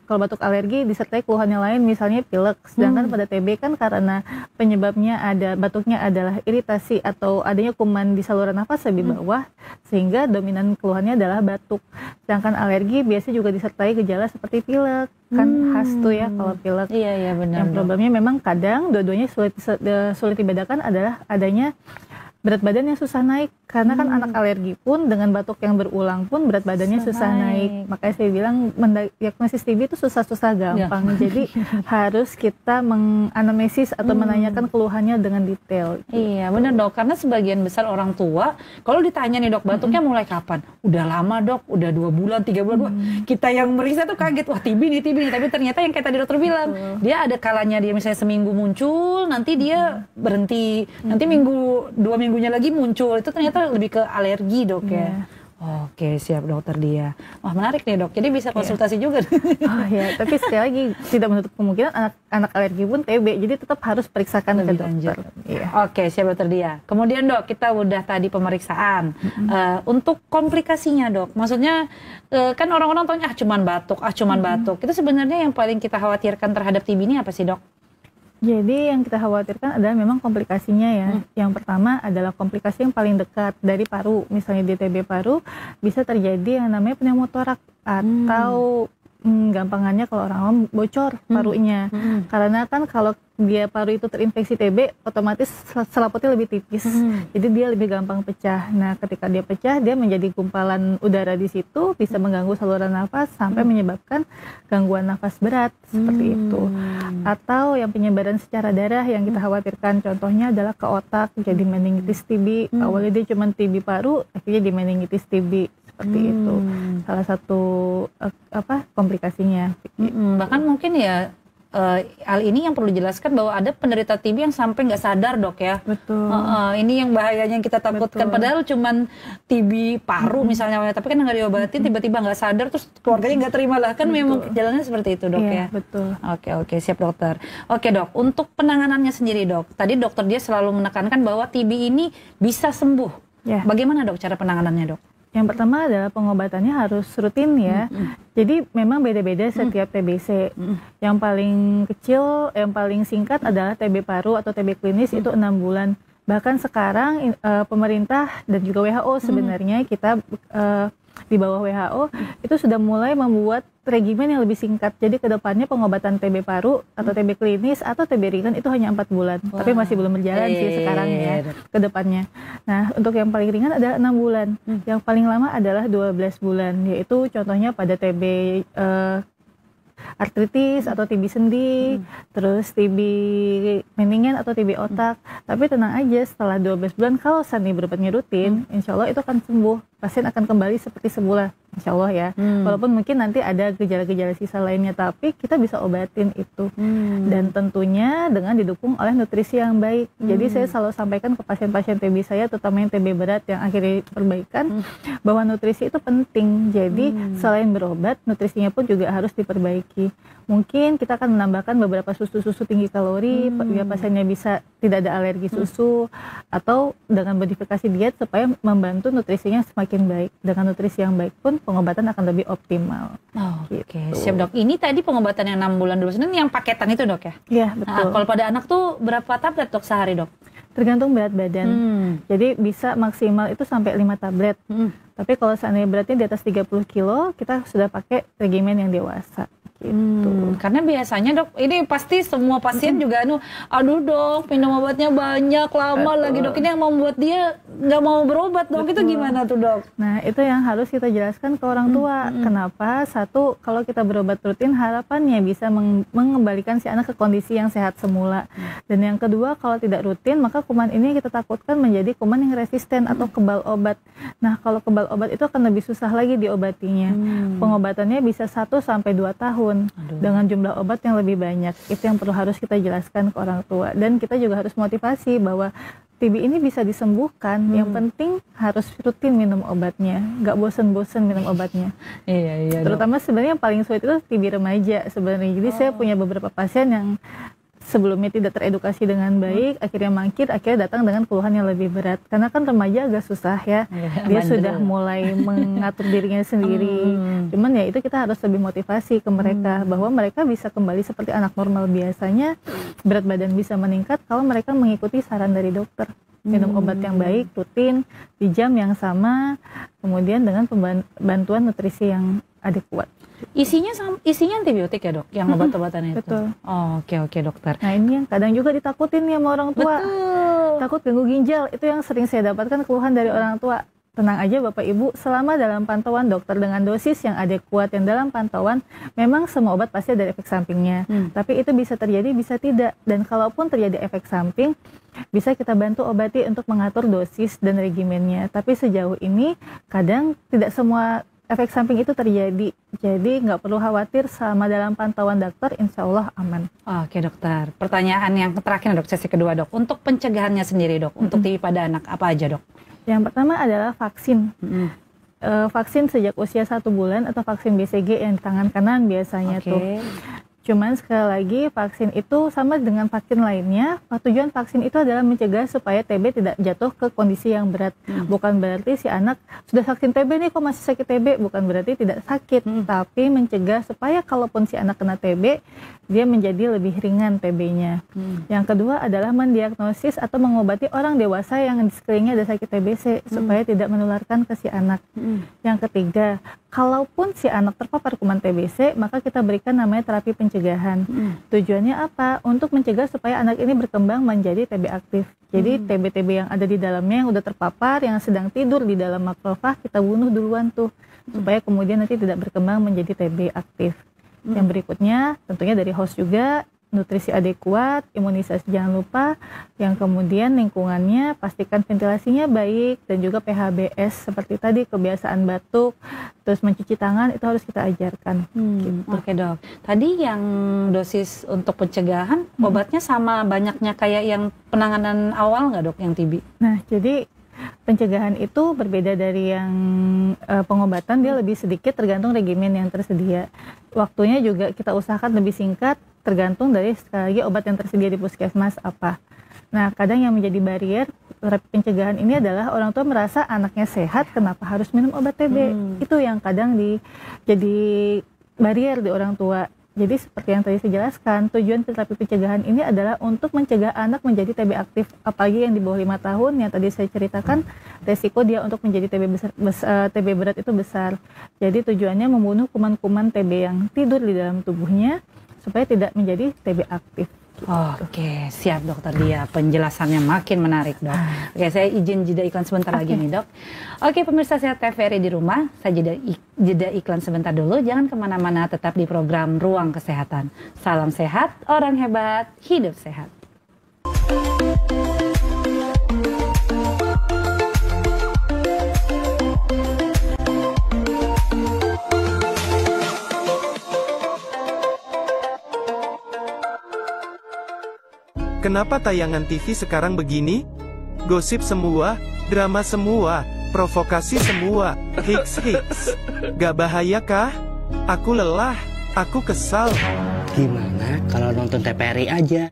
kalau batuk alergi disertai keluhan yang lain, misalnya pilek. Sedangkan pada TB kan karena penyebabnya batuknya adalah iritasi atau adanya kuman di saluran nafas lebih bawah, sehingga dominan keluhannya adalah batuk. Sedangkan alergi biasanya juga disertai gejala seperti pilek, kan khas tuh ya kalau pilek. Iya benar. Yang problemnya memang kadang dua-duanya sulit dibedakan adalah adanya berat badan yang susah naik, karena kan anak alergi pun dengan batuk yang berulang pun berat badannya susah naik. Makanya saya bilang mendiagnosis TB itu susah-susah gampang. Jadi harus kita menganamnesis atau menanyakan keluhannya dengan detail. Iya benar dok, karena sebagian besar orang tua kalau ditanya nih dok, batuknya mulai kapan? Udah lama dok, udah 2 bulan, 3 bulan. Wah, kita yang meriksa tuh kaget, wah TB nih. Tapi ternyata yang kayak tadi dokter bilang, dia ada kalanya dia misalnya seminggu muncul, nanti dia berhenti, nanti 2 minggunya lagi muncul. Itu ternyata lebih ke alergi dok ya. Oke, siap dokter dia. Wah menarik nih dok, jadi bisa konsultasi juga. Oh ya, tapi sekali lagi tidak menutup kemungkinan anak alergi pun TB, jadi tetap harus periksakan ke dokter. Oke, siap dokter dia. Kemudian dok, kita udah tadi pemeriksaan. Untuk komplikasinya dok, maksudnya kan orang-orang taunya cuman batuk. Itu sebenarnya yang paling kita khawatirkan terhadap TB ini apa sih dok? Jadi yang kita khawatirkan adalah memang komplikasinya ya. Yang pertama adalah komplikasi yang paling dekat dari paru. Misalnya di TB paru bisa terjadi yang namanya pneumotorak atau gampangannya kalau orang awam bocor parunya. Karena kan kalau dia paru itu terinfeksi TB, otomatis selaputnya lebih tipis. Jadi dia lebih gampang pecah. Nah, ketika dia pecah, dia menjadi gumpalan udara di situ, bisa mengganggu saluran nafas sampai menyebabkan gangguan nafas berat seperti itu. Atau yang penyebaran secara darah yang kita khawatirkan, contohnya adalah ke otak, jadi meningitis TB. Awalnya dia cuma TB paru, akhirnya di meningitis TB. Seperti itu salah satu komplikasinya. Bahkan mungkin ya hal ini yang perlu dijelaskan bahwa ada penderita TB yang sampai nggak sadar dok ya. Betul. Ini yang bahayanya yang kita takutkan. Padahal cuman TB paru misalnya, tapi kan nggak diobatin, tiba-tiba nggak sadar, terus keluarganya nggak terima lah. Kan memang jalannya seperti itu dok ya. Betul. Oke, siap dokter. Oke dok, untuk penanganannya sendiri dok, tadi dokter dia selalu menekankan bahwa TB ini bisa sembuh. Bagaimana dok cara penanganannya dok? Yang pertama adalah pengobatannya harus rutin ya. Jadi memang beda-beda setiap TBC. Yang paling kecil, yang paling singkat adalah TB paru atau TB klinis itu 6 bulan. Bahkan sekarang pemerintah dan juga WHO sebenarnya kita di bawah WHO itu sudah mulai membuat regimen yang lebih singkat. Jadi kedepannya pengobatan TB paru atau TB klinis atau TB ringan itu hanya 4 bulan. Tapi masih belum berjalan sih sekarang ya kedepannya. Nah untuk yang paling ringan ada 6 bulan. Yang paling lama adalah 12 bulan. Yaitu contohnya pada TB artritis atau TB sendi, terus TB meningen atau TB otak. Tapi tenang aja, setelah 12 bulan kalau Sani berobatnya rutin, insya Allah itu akan sembuh. Pasien akan kembali seperti semula, insya Allah ya. Walaupun mungkin nanti ada gejala-gejala sisa lainnya, tapi kita bisa obatin itu. Dan tentunya dengan didukung oleh nutrisi yang baik. Jadi saya selalu sampaikan ke pasien-pasien TB saya, terutama yang TB berat yang akhirnya perbaikan, bahwa nutrisi itu penting. Jadi selain berobat, nutrisinya pun juga harus diperbaiki. Mungkin kita akan menambahkan beberapa susu-susu tinggi kalori, biar pasiennya bisa tidak ada alergi susu, atau dengan modifikasi diet supaya membantu nutrisinya semakin baik. Dengan nutrisi yang baik pun pengobatan akan lebih optimal. Oke, siap dok. Ini tadi pengobatan yang 6 bulan dulu, ini yang paketan itu dok ya? Iya, betul. Nah, kalau pada anak tuh berapa tablet dok sehari dok? Tergantung berat badan. Jadi bisa maksimal itu sampai 5 tablet. Tapi kalau seandainya beratnya di atas 30 kilo, kita sudah pakai regimen yang dewasa. Gitu. Karena biasanya dok, ini pasti semua pasien juga aduh dok, minum obatnya banyak, lama lagi dok. Ini yang membuat dia nggak mau berobat dok. Itu gimana tuh dok? Nah itu yang harus kita jelaskan ke orang tua. Kenapa? Satu, kalau kita berobat rutin harapannya bisa mengembalikan si anak ke kondisi yang sehat semula. Dan yang kedua, kalau tidak rutin maka kuman ini kita takutkan menjadi kuman yang resisten atau kebal obat. Nah kalau kebal obat itu akan lebih susah lagi diobatinya. Pengobatannya bisa 1-2 tahun. Dengan jumlah obat yang lebih banyak. Itu yang perlu harus kita jelaskan ke orang tua. Dan kita juga harus motivasi bahwa TB ini bisa disembuhkan. Yang penting harus rutin minum obatnya, nggak bosen-bosen minum obatnya. Iya. Terutama sebenarnya yang paling sulit itu TB remaja sebenarnya. Jadi saya punya beberapa pasien yang sebelumnya tidak teredukasi dengan baik, akhirnya mangkir, akhirnya datang dengan keluhan yang lebih berat. Karena kan remaja agak susah ya, dia sudah mulai mengatur dirinya sendiri. Cuman ya itu kita harus lebih motivasi ke mereka, bahwa mereka bisa kembali seperti anak normal biasanya. Berat badan bisa meningkat kalau mereka mengikuti saran dari dokter. Minum obat yang baik, rutin, di jam yang sama, kemudian dengan bantuan nutrisi yang adekuat. Isinya antibiotik ya dok, yang obat-obatan itu? Betul. Oke dokter. Nah ini yang kadang juga ditakutin nih sama orang tua. Betul. Takut ganggu ginjal, itu yang sering saya dapatkan keluhan dari orang tua. Tenang aja Bapak Ibu, selama dalam pantauan dokter dengan dosis yang adekuat, yang dalam pantauan, memang semua obat pasti ada efek sampingnya. Tapi itu bisa terjadi, bisa tidak. Dan kalaupun terjadi efek samping, bisa kita bantu obati untuk mengatur dosis dan regimennya. Tapi sejauh ini, kadang tidak semua efek samping itu terjadi. Jadi nggak perlu khawatir, selama dalam pantauan dokter, insya Allah aman. Oke dokter, pertanyaan yang terakhir dok, sesi kedua dok. Untuk pencegahannya sendiri dok, untuk TB pada anak, apa aja dok? Yang pertama adalah vaksin. Vaksin sejak usia 1 bulan atau vaksin BCG yang di tangan kanan biasanya tuh. Cuman sekali lagi vaksin itu sama dengan vaksin lainnya. Tujuan vaksin itu adalah mencegah supaya TB tidak jatuh ke kondisi yang berat. Bukan berarti si anak sudah vaksin TB nih kok masih sakit TB. Bukan berarti tidak sakit. Tapi mencegah supaya kalaupun si anak kena TB, dia menjadi lebih ringan TB-nya. Yang kedua adalah mendiagnosis atau mengobati orang dewasa yang di sekelilingnya ada sakit TBC supaya tidak menularkan ke si anak. Yang ketiga, kalaupun si anak terpapar kuman TBC, maka kita berikan namanya terapi pencegahan. Tujuannya apa? Untuk mencegah supaya anak ini berkembang menjadi TB aktif. Jadi TB-TB yang ada di dalamnya yang udah terpapar, yang sedang tidur di dalam makrofag, kita bunuh duluan tuh. Supaya kemudian nanti tidak berkembang menjadi TB aktif. Yang berikutnya tentunya dari host juga, nutrisi adekuat, imunisasi jangan lupa, yang kemudian lingkungannya pastikan ventilasinya baik, dan juga PHBS seperti tadi, kebiasaan batuk, terus mencuci tangan itu harus kita ajarkan. Gitu. Oke dok, tadi yang dosis untuk pencegahan obatnya sama banyaknya kayak yang penanganan awal nggak dok yang TB? Nah jadi pencegahan itu berbeda dari yang pengobatan, dia lebih sedikit tergantung regimen yang tersedia. Waktunya juga kita usahakan lebih singkat, tergantung dari sekali lagi obat yang tersedia di puskesmas apa. Nah kadang yang menjadi barrier terapi pencegahan ini adalah orang tua merasa anaknya sehat, kenapa harus minum obat TB? Itu yang kadang jadi barrier di orang tua. Jadi seperti yang tadi saya jelaskan, tujuan terapi pencegahan ini adalah untuk mencegah anak menjadi TB aktif, apalagi yang di bawah 5 tahun yang tadi saya ceritakan, resiko dia untuk menjadi TB berat itu besar. Jadi tujuannya membunuh kuman-kuman TB yang tidur di dalam tubuhnya supaya tidak menjadi TB aktif. Oke, siap dokter Dia. Penjelasannya makin menarik, dok. Oke, saya izin jeda iklan sebentar lagi nih, dok. Oke, pemirsa Sehat TVRI di rumah, saya jeda iklan sebentar dulu. Jangan kemana-mana, tetap di program Ruang Kesehatan. Salam sehat, orang hebat, hidup sehat. Kenapa tayangan TV sekarang begini? Gosip semua, drama semua, provokasi semua, hiks. Gak bahaya kah? Aku lelah, aku kesal. Gimana kalau nonton TVRI aja?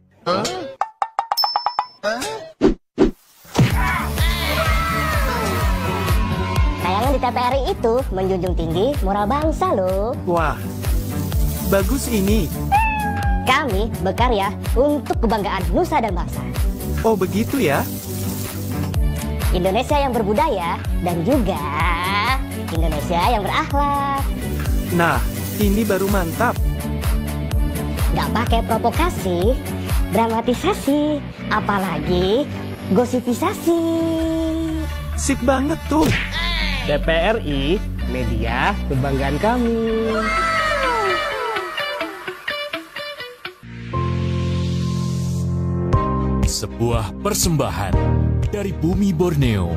Tayangan di TVRI itu menjunjung tinggi moral bangsa loh. Wah, bagus ini. Kami berkarya untuk kebanggaan nusa dan bangsa. Oh begitu ya? Indonesia yang berbudaya dan juga Indonesia yang berakhlak. Nah, ini baru mantap. Gak pakai provokasi, dramatisasi, apalagi gosipisasi. Sip banget tuh. TVRI, media kebanggaan kami. Sebuah persembahan dari bumi Borneo.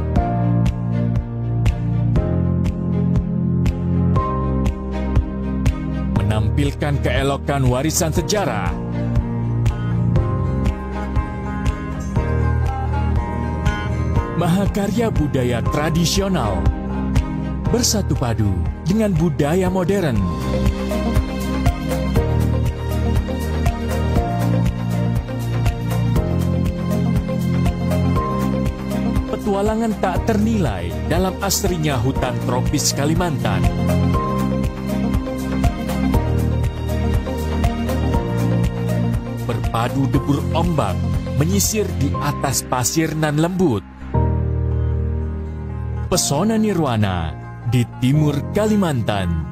Menampilkan keelokan warisan sejarah. Mahakarya budaya tradisional. Bersatu padu dengan budaya modern. Petualangan tak ternilai dalam asrinya hutan tropis Kalimantan. Berpadu debur ombak menyisir di atas pasir nan lembut. Pesona nirwana di timur Kalimantan.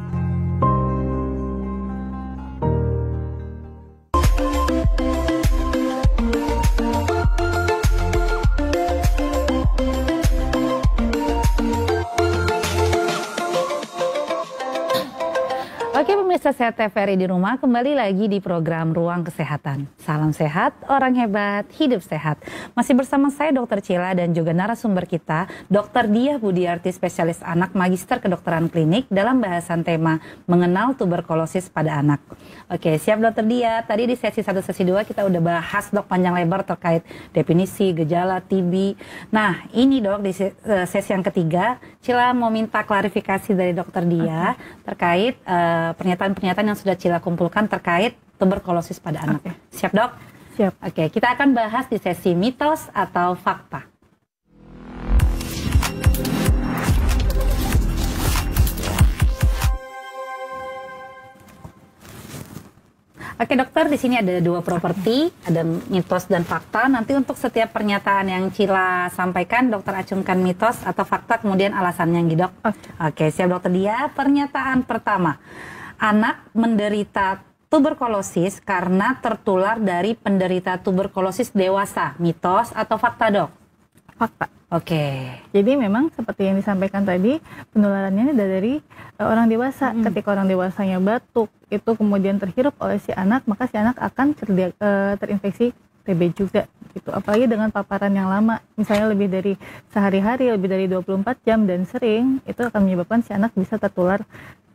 Oke pemirsa Sehat TVRI di rumah, kembali lagi di program Ruang Kesehatan. Salam sehat, orang hebat, hidup sehat. Masih bersama saya Dr. Cila dan juga narasumber kita, Dr. Diah Budiarti, spesialis anak, magister kedokteran klinik dalam bahasan tema mengenal tuberkulosis pada anak. Oke, siap Dr. Diah. Tadi di sesi 1, sesi 2 kita udah bahas dok panjang lebar terkait definisi, gejala, TB. Nah ini dok di sesi yang ketiga, Cila mau minta klarifikasi dari Dr. Diah terkait pernyataan-pernyataan yang sudah Cila kumpulkan terkait tuberkulosis pada anak. Siap dok? Siap. Oke, kita akan bahas di sesi mitos atau fakta. Oke dokter, di sini ada 2 properti, ada mitos dan fakta. Nanti untuk setiap pernyataan yang Cila sampaikan, dokter acungkan mitos atau fakta, kemudian alasannya gitu dok. Oke, siap dokter Dia. Pernyataan pertama, anak menderita tuberkulosis karena tertular dari penderita tuberkulosis dewasa, mitos atau fakta dok? Fakta. Oke. Jadi memang seperti yang disampaikan tadi, penularannya dari orang dewasa. Ketika orang dewasanya batuk, itu kemudian terhirup oleh si anak, maka si anak akan terinfeksi TB juga. Gitu. Apalagi dengan paparan yang lama, misalnya lebih dari sehari-hari, lebih dari 24 jam dan sering, itu akan menyebabkan si anak bisa tertular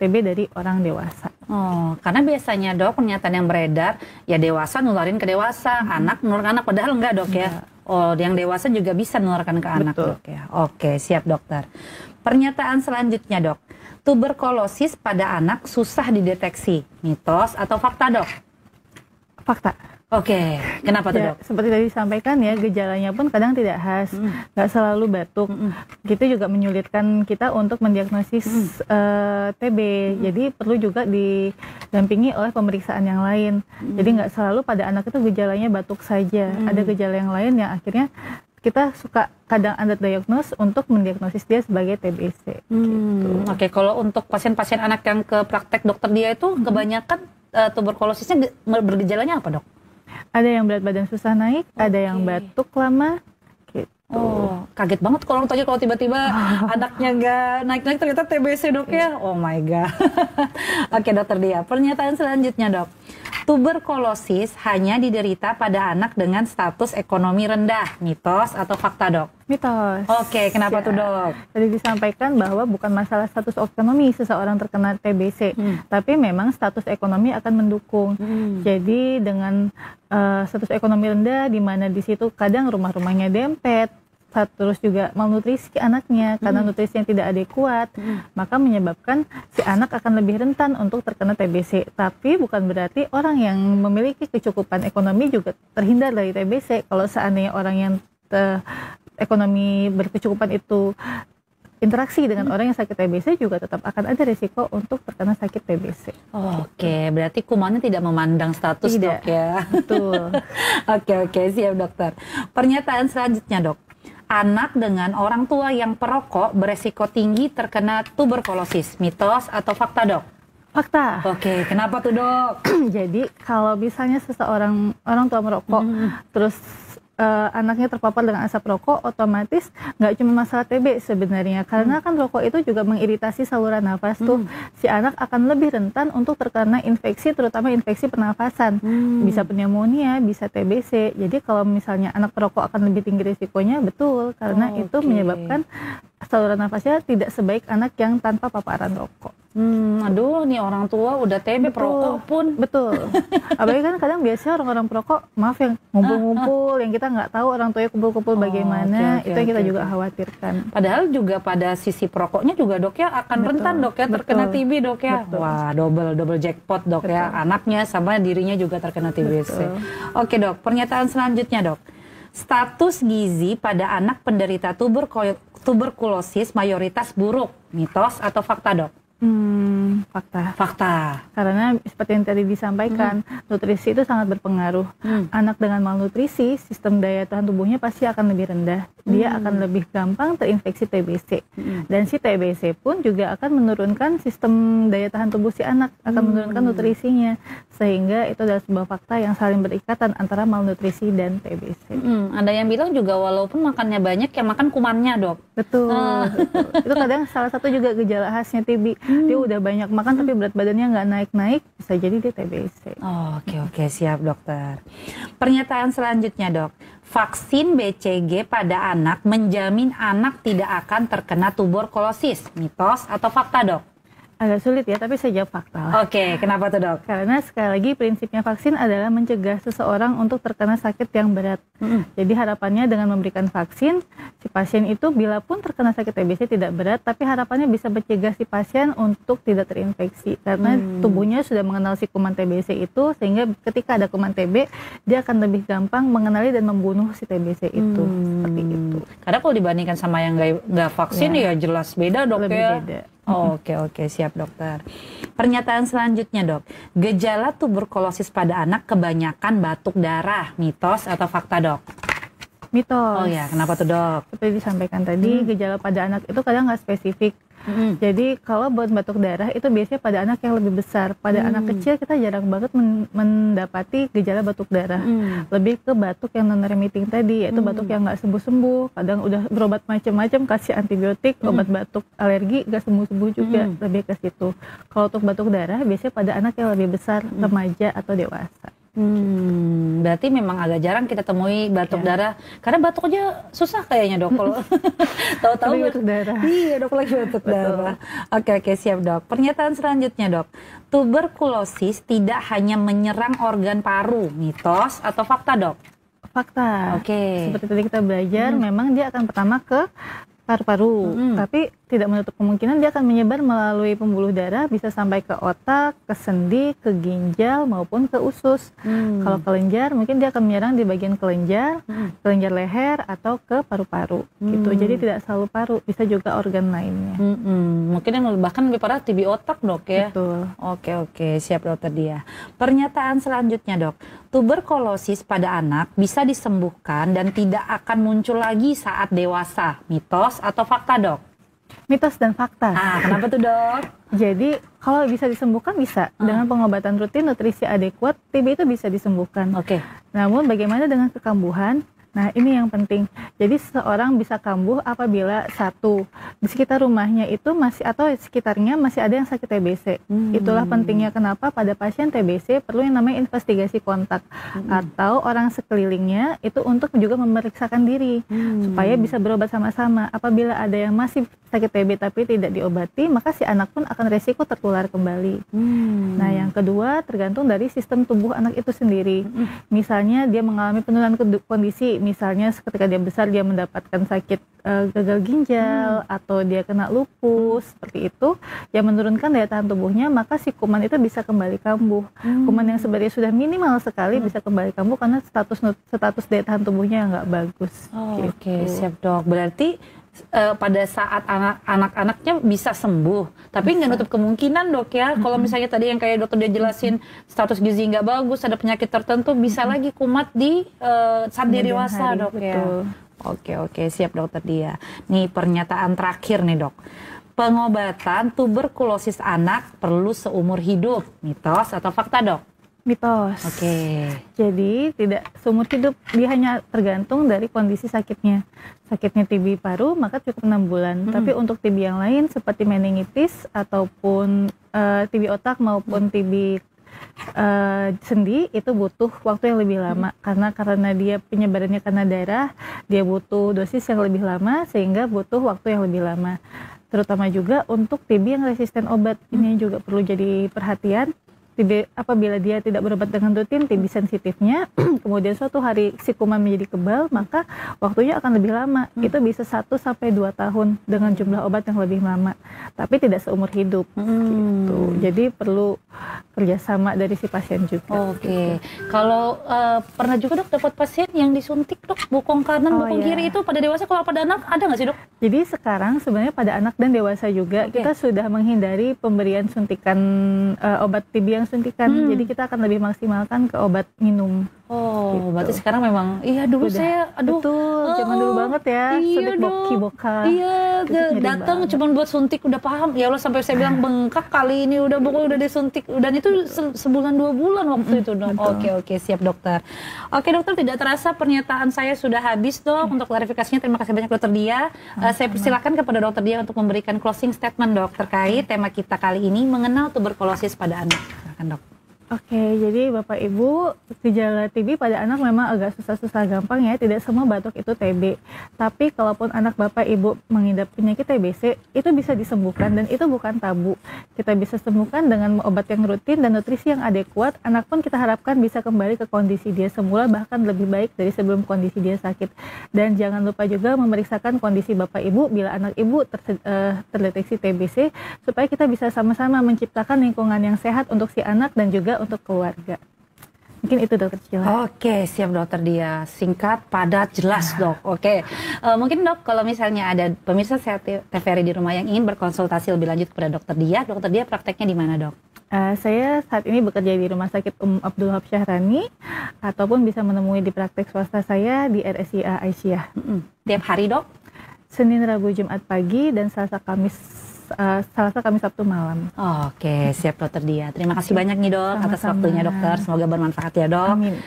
TB dari orang dewasa. Oh, karena biasanya dok pernyataan yang beredar, ya dewasa nularin ke dewasa, anak nularin anak, padahal enggak dok ya. Oh, yang dewasa juga bisa menularkan ke anak dok ya. Oke, siap dokter. Pernyataan selanjutnya dok, tuberkulosis pada anak susah dideteksi, mitos atau fakta dok? Fakta. Oke, kenapa tuh dok? Seperti tadi disampaikan ya, gejalanya pun kadang tidak khas, nggak selalu batuk. Itu juga menyulitkan kita untuk mendiagnosis TB. Jadi perlu juga didampingi oleh pemeriksaan yang lain. Jadi nggak selalu pada anak itu gejalanya batuk saja. Ada gejala yang lain yang akhirnya kita suka kadang underdiagnose untuk mendiagnosis dia sebagai TBC. Gitu. Oke, kalau untuk pasien-pasien anak yang ke praktek dokter dia itu kebanyakan tuberkulosisnya bergejalanya apa dok? Ada yang berat badan susah naik, ada yang batuk lama, gitu. Oh, kaget banget kalau tiba-tiba anaknya nggak naik-naik ternyata TBC dok ya. Oh my god. Oke dokter Dia, pernyataan selanjutnya dok. Tuberkulosis hanya diderita pada anak dengan status ekonomi rendah, mitos atau fakta dok? Mitos. Oke, kenapa tuh dok? Tadi disampaikan bahwa bukan masalah status ekonomi seseorang terkena TBC, tapi memang status ekonomi akan mendukung. Jadi dengan status ekonomi rendah, di mana di situ kadang rumah-rumahnya dempet, terus juga malnutrisi anaknya karena nutrisi yang tidak adekuat, maka menyebabkan si anak akan lebih rentan untuk terkena TBC. Tapi bukan berarti orang yang memiliki kecukupan ekonomi juga terhindar dari TBC. Kalau seandainya orang yang ekonomi berkecukupan itu interaksi dengan orang yang sakit TBC, juga tetap akan ada risiko untuk terkena sakit TBC. Oke, berarti kumannya tidak memandang status dok ya. Betul. Oke, siap dokter. Pernyataan selanjutnya dok. Anak dengan orang tua yang perokok beresiko tinggi terkena tuberkulosis, mitos atau fakta dok? Fakta. Oke, kenapa tuh dok? Jadi kalau misalnya seseorang orang tua merokok, terus anaknya terpapar dengan asap rokok, otomatis nggak cuma masalah TB sebenarnya, karena kan rokok itu juga mengiritasi saluran nafas tuh. Si anak akan lebih rentan untuk terkena infeksi, terutama infeksi pernafasan, bisa pneumonia, bisa TBC. Jadi kalau misalnya anak perokok akan lebih tinggi risikonya, betul, karena itu menyebabkan saluran nafasnya tidak sebaik anak yang tanpa paparan rokok. Aduh, nih orang tua udah TB perokok pun. Betul. Apalagi kan kadang biasanya orang-orang perokok, maaf yang ngumpul-ngumpul, yang kita nggak tahu orang tuanya kumpul-kumpul bagaimana, itu yang kita juga khawatirkan. Padahal juga pada sisi perokoknya juga dok ya akan rentan dok ya terkena TB dok ya. Wah, double jackpot dok ya. Anaknya sama dirinya juga terkena TBC. Oke dok, pernyataan selanjutnya dok. Status gizi pada anak penderita tuberkulosis mayoritas buruk, mitos atau fakta dok? Fakta. Karena seperti yang tadi disampaikan, nutrisi itu sangat berpengaruh. Anak dengan malnutrisi, sistem daya tahan tubuhnya pasti akan lebih rendah. Dia akan lebih gampang terinfeksi TBC. Dan si TBC pun juga akan menurunkan sistem daya tahan tubuh si anak, akan menurunkan nutrisinya. Sehingga itu adalah sebuah fakta yang saling berikatan antara malnutrisi dan TBC. Ada yang bilang juga walaupun makannya banyak, ya makan kumannya dok. Betul. Itu kadang salah satu juga gejala khasnya TB. Dia udah banyak makan tapi berat badannya nggak naik-naik, bisa jadi dia TBC. Oke, siap dokter. Pernyataan selanjutnya dok. Vaksin BCG pada anak menjamin anak tidak akan terkena tuberkulosis, mitos atau fakta dok? Agak sulit ya, tapi saya jawab fakta. Oke, kenapa tuh dok? Karena sekali lagi prinsipnya vaksin adalah mencegah seseorang untuk terkena sakit yang berat. Jadi harapannya dengan memberikan vaksin, si pasien itu bila pun terkena sakit TBC tidak berat, tapi harapannya bisa mencegah si pasien untuk tidak terinfeksi. Karena tubuhnya sudah mengenal si kuman TBC itu, sehingga ketika ada kuman TB, dia akan lebih gampang mengenali dan membunuh si TBC itu. Seperti itu. Karena kalau dibandingkan sama yang nggak vaksin ya jelas beda dok. Lebih ya. beda. Oke, siap dokter. Pernyataan selanjutnya dok. Gejala tuberkulosis pada anak kebanyakan batuk darah, mitos atau fakta dok? Mitos. Oh ya, kenapa tuh dok? Seperti disampaikan tadi, gejala pada anak itu kadang nggak spesifik. Jadi kalau buat batuk darah itu biasanya pada anak yang lebih besar. Pada anak kecil kita jarang banget mendapati gejala batuk darah. Lebih ke batuk yang non-remitting tadi, yaitu batuk yang nggak sembuh-sembuh. Kadang udah berobat macam-macam, kasih antibiotik, obat batuk alergi nggak sembuh-sembuh juga. Lebih ke situ. Kalau untuk batuk darah biasanya pada anak yang lebih besar, remaja atau dewasa. Berarti memang agak jarang kita temui batuk darah, karena batuk aja susah kayaknya dok. Kalau tahu-tahu batuk darah. Iya dok, lagi batuk darah. Oke, siap dok. Pernyataan selanjutnya dok. Tuberkulosis tidak hanya menyerang organ paru, mitos atau fakta dok? Fakta. Oke. Seperti tadi kita belajar, memang dia akan pertama ke paru-paru. Tapi tidak menutup kemungkinan dia akan menyebar melalui pembuluh darah, bisa sampai ke otak, ke sendi, ke ginjal maupun ke usus. Kalau kelenjar mungkin dia akan menyerang di bagian kelenjar, kelenjar leher atau ke paru-paru gitu. Jadi tidak selalu paru, bisa juga organ lainnya. Mungkin yang bahkan lebih parah TB otak, Dok, ya. Betul. Oke, siap Dokter Dia. Pernyataan selanjutnya, Dok. Tuberkulosis pada anak bisa disembuhkan dan tidak akan muncul lagi saat dewasa. Mitos atau fakta, Dok? Mitos dan fakta. Kenapa tuh, Dok? Jadi kalau bisa disembuhkan bisa dengan pengobatan rutin, nutrisi adekuat, TB itu bisa disembuhkan. Oke. Namun bagaimana dengan kekambuhan? Nah, ini yang penting. Jadi seseorang bisa kambuh apabila satu, di sekitar rumahnya itu masih atau sekitarnya masih ada yang sakit TBC. Itulah pentingnya kenapa pada pasien TBC perlu yang namanya investigasi kontak atau orang sekelilingnya itu untuk juga memeriksakan diri supaya bisa berobat sama-sama. Apabila ada yang masih sakit TB tapi tidak diobati, maka si anak pun akan resiko tertular kembali. Nah, yang kedua tergantung dari sistem tubuh anak itu sendiri. Misalnya dia mengalami penurunan kondisi, misalnya ketika dia besar dia mendapatkan sakit gagal ginjal atau dia kena lupus seperti itu, yang menurunkan daya tahan tubuhnya, maka si kuman itu bisa kembali kambuh. Kuman yang sebenarnya sudah minimal sekali bisa kembali kambuh karena status daya tahan tubuhnya nggak bagus. Gitu. Oke, siap, Dok. Berarti pada saat anak-anaknya bisa sembuh, tapi nggak nutup kemungkinan, Dok, ya. Kalau misalnya tadi yang kayak dokter dia jelasin status gizi nggak bagus, ada penyakit tertentu, bisa lagi kumat di saat dia dewasa, Dok, ya. Oke, siap Dokter Dia. Nih pernyataan terakhir nih, Dok. Pengobatan tuberkulosis anak perlu seumur hidup. Mitos atau fakta, Dok? Mitos. Oke. Jadi tidak seumur hidup, dia hanya tergantung dari kondisi sakitnya. Sakitnya TB paru maka cukup 6 bulan. Tapi untuk TB yang lain seperti meningitis ataupun TB otak maupun TB sendi itu butuh waktu yang lebih lama karena dia penyebarannya karena darah, dia butuh dosis yang lebih lama sehingga butuh waktu yang lebih lama. Terutama juga untuk TB yang resisten obat, ini juga perlu jadi perhatian. TB apabila dia tidak berobat dengan rutin, TB sensitifnya kemudian suatu hari si kuman menjadi kebal, maka waktunya akan lebih lama. Itu bisa 1-2 tahun dengan jumlah obat yang lebih lama, tapi tidak seumur hidup gitu. Jadi perlu kerjasama dari si pasien juga. Oke. Kalau pernah juga, Dok, dapat pasien yang disuntik, Dok, bokong kanan, bokong kiri itu pada dewasa, kalau pada anak ada nggak sih, Dok? Jadi sekarang sebenarnya pada anak dan dewasa juga kita sudah menghindari pemberian suntikan obat TB yang suntikan. Jadi kita akan lebih maksimalkan ke obat minum. Gitu. Berarti sekarang memang dulu saya zaman dulu banget ya, suntik boki-boka. Datang cuma buat suntik udah paham. Ya Allah, sampai saya bilang bengkak kali ini udah disuntik, dan itu sebulan 2 bulan waktu itu, Dok. Oke, siap Dokter. Oke Dokter, tidak terasa pernyataan saya sudah habis, Dok. Untuk klarifikasinya terima kasih banyak Dokter Dia. Saya persilakan kepada Dokter Dia untuk memberikan closing statement, Dok, terkait tema kita kali ini, mengenal tuberkulosis pada anak. Silakan, Dok. Oke, jadi Bapak Ibu, gejala TB pada anak memang agak susah-susah gampang ya, tidak semua batuk itu TB. Tapi kalaupun anak Bapak Ibu mengidap penyakit TBC, itu bisa disembuhkan dan itu bukan tabu. Kita bisa sembuhkan dengan obat yang rutin dan nutrisi yang adekuat. Anak pun kita harapkan bisa kembali ke kondisi dia semula, bahkan lebih baik dari sebelum kondisi dia sakit. Dan jangan lupa juga memeriksakan kondisi Bapak Ibu bila anak Ibu terdeteksi TBC, supaya kita bisa sama-sama menciptakan lingkungan yang sehat untuk si anak dan juga untuk keluarga. Mungkin itu, Dokter Cila. Oke, siap Dokter Dia. Singkat, padat, jelas, Dok. Oke. Mungkin, Dok, kalau misalnya ada pemirsa Sehat TVRI di rumah yang ingin berkonsultasi lebih lanjut kepada Dokter Dia prakteknya di mana, Dok? Saya saat ini bekerja di Rumah Sakit Abdul Wahab Syahrani, ataupun bisa menemui di praktek swasta saya di RSIA Aisyah. Tiap hari, Dok? Senin, Rabu, Jumat pagi, dan Selasa, Kamis Sabtu malam. Oke, siap Dokter Dia. Terima kasih banyak nih, Dok, atas waktunya, Dokter. Semoga bermanfaat ya, Dok. Amin.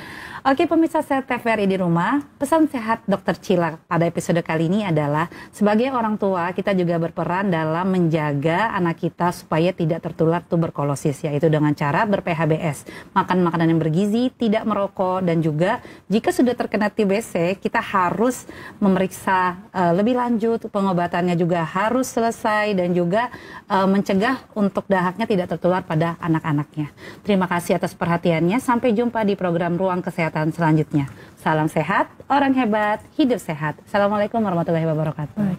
Oke, pemirsa Sehat TVRI di rumah, pesan sehat Dokter Cila pada episode kali ini adalah sebagai orang tua kita juga berperan dalam menjaga anak kita supaya tidak tertular tuberkulosis, yaitu dengan cara ber-PHBS, makan makanan yang bergizi, tidak merokok, dan juga jika sudah terkena TBC kita harus memeriksa lebih lanjut, pengobatannya juga harus selesai dan juga mencegah untuk dahaknya tidak tertular pada anak-anaknya. Terima kasih atas perhatiannya. Sampai jumpa di program Ruang Kesehatan selanjutnya. Salam sehat, orang hebat, hidup sehat. Assalamualaikum warahmatullahi wabarakatuh.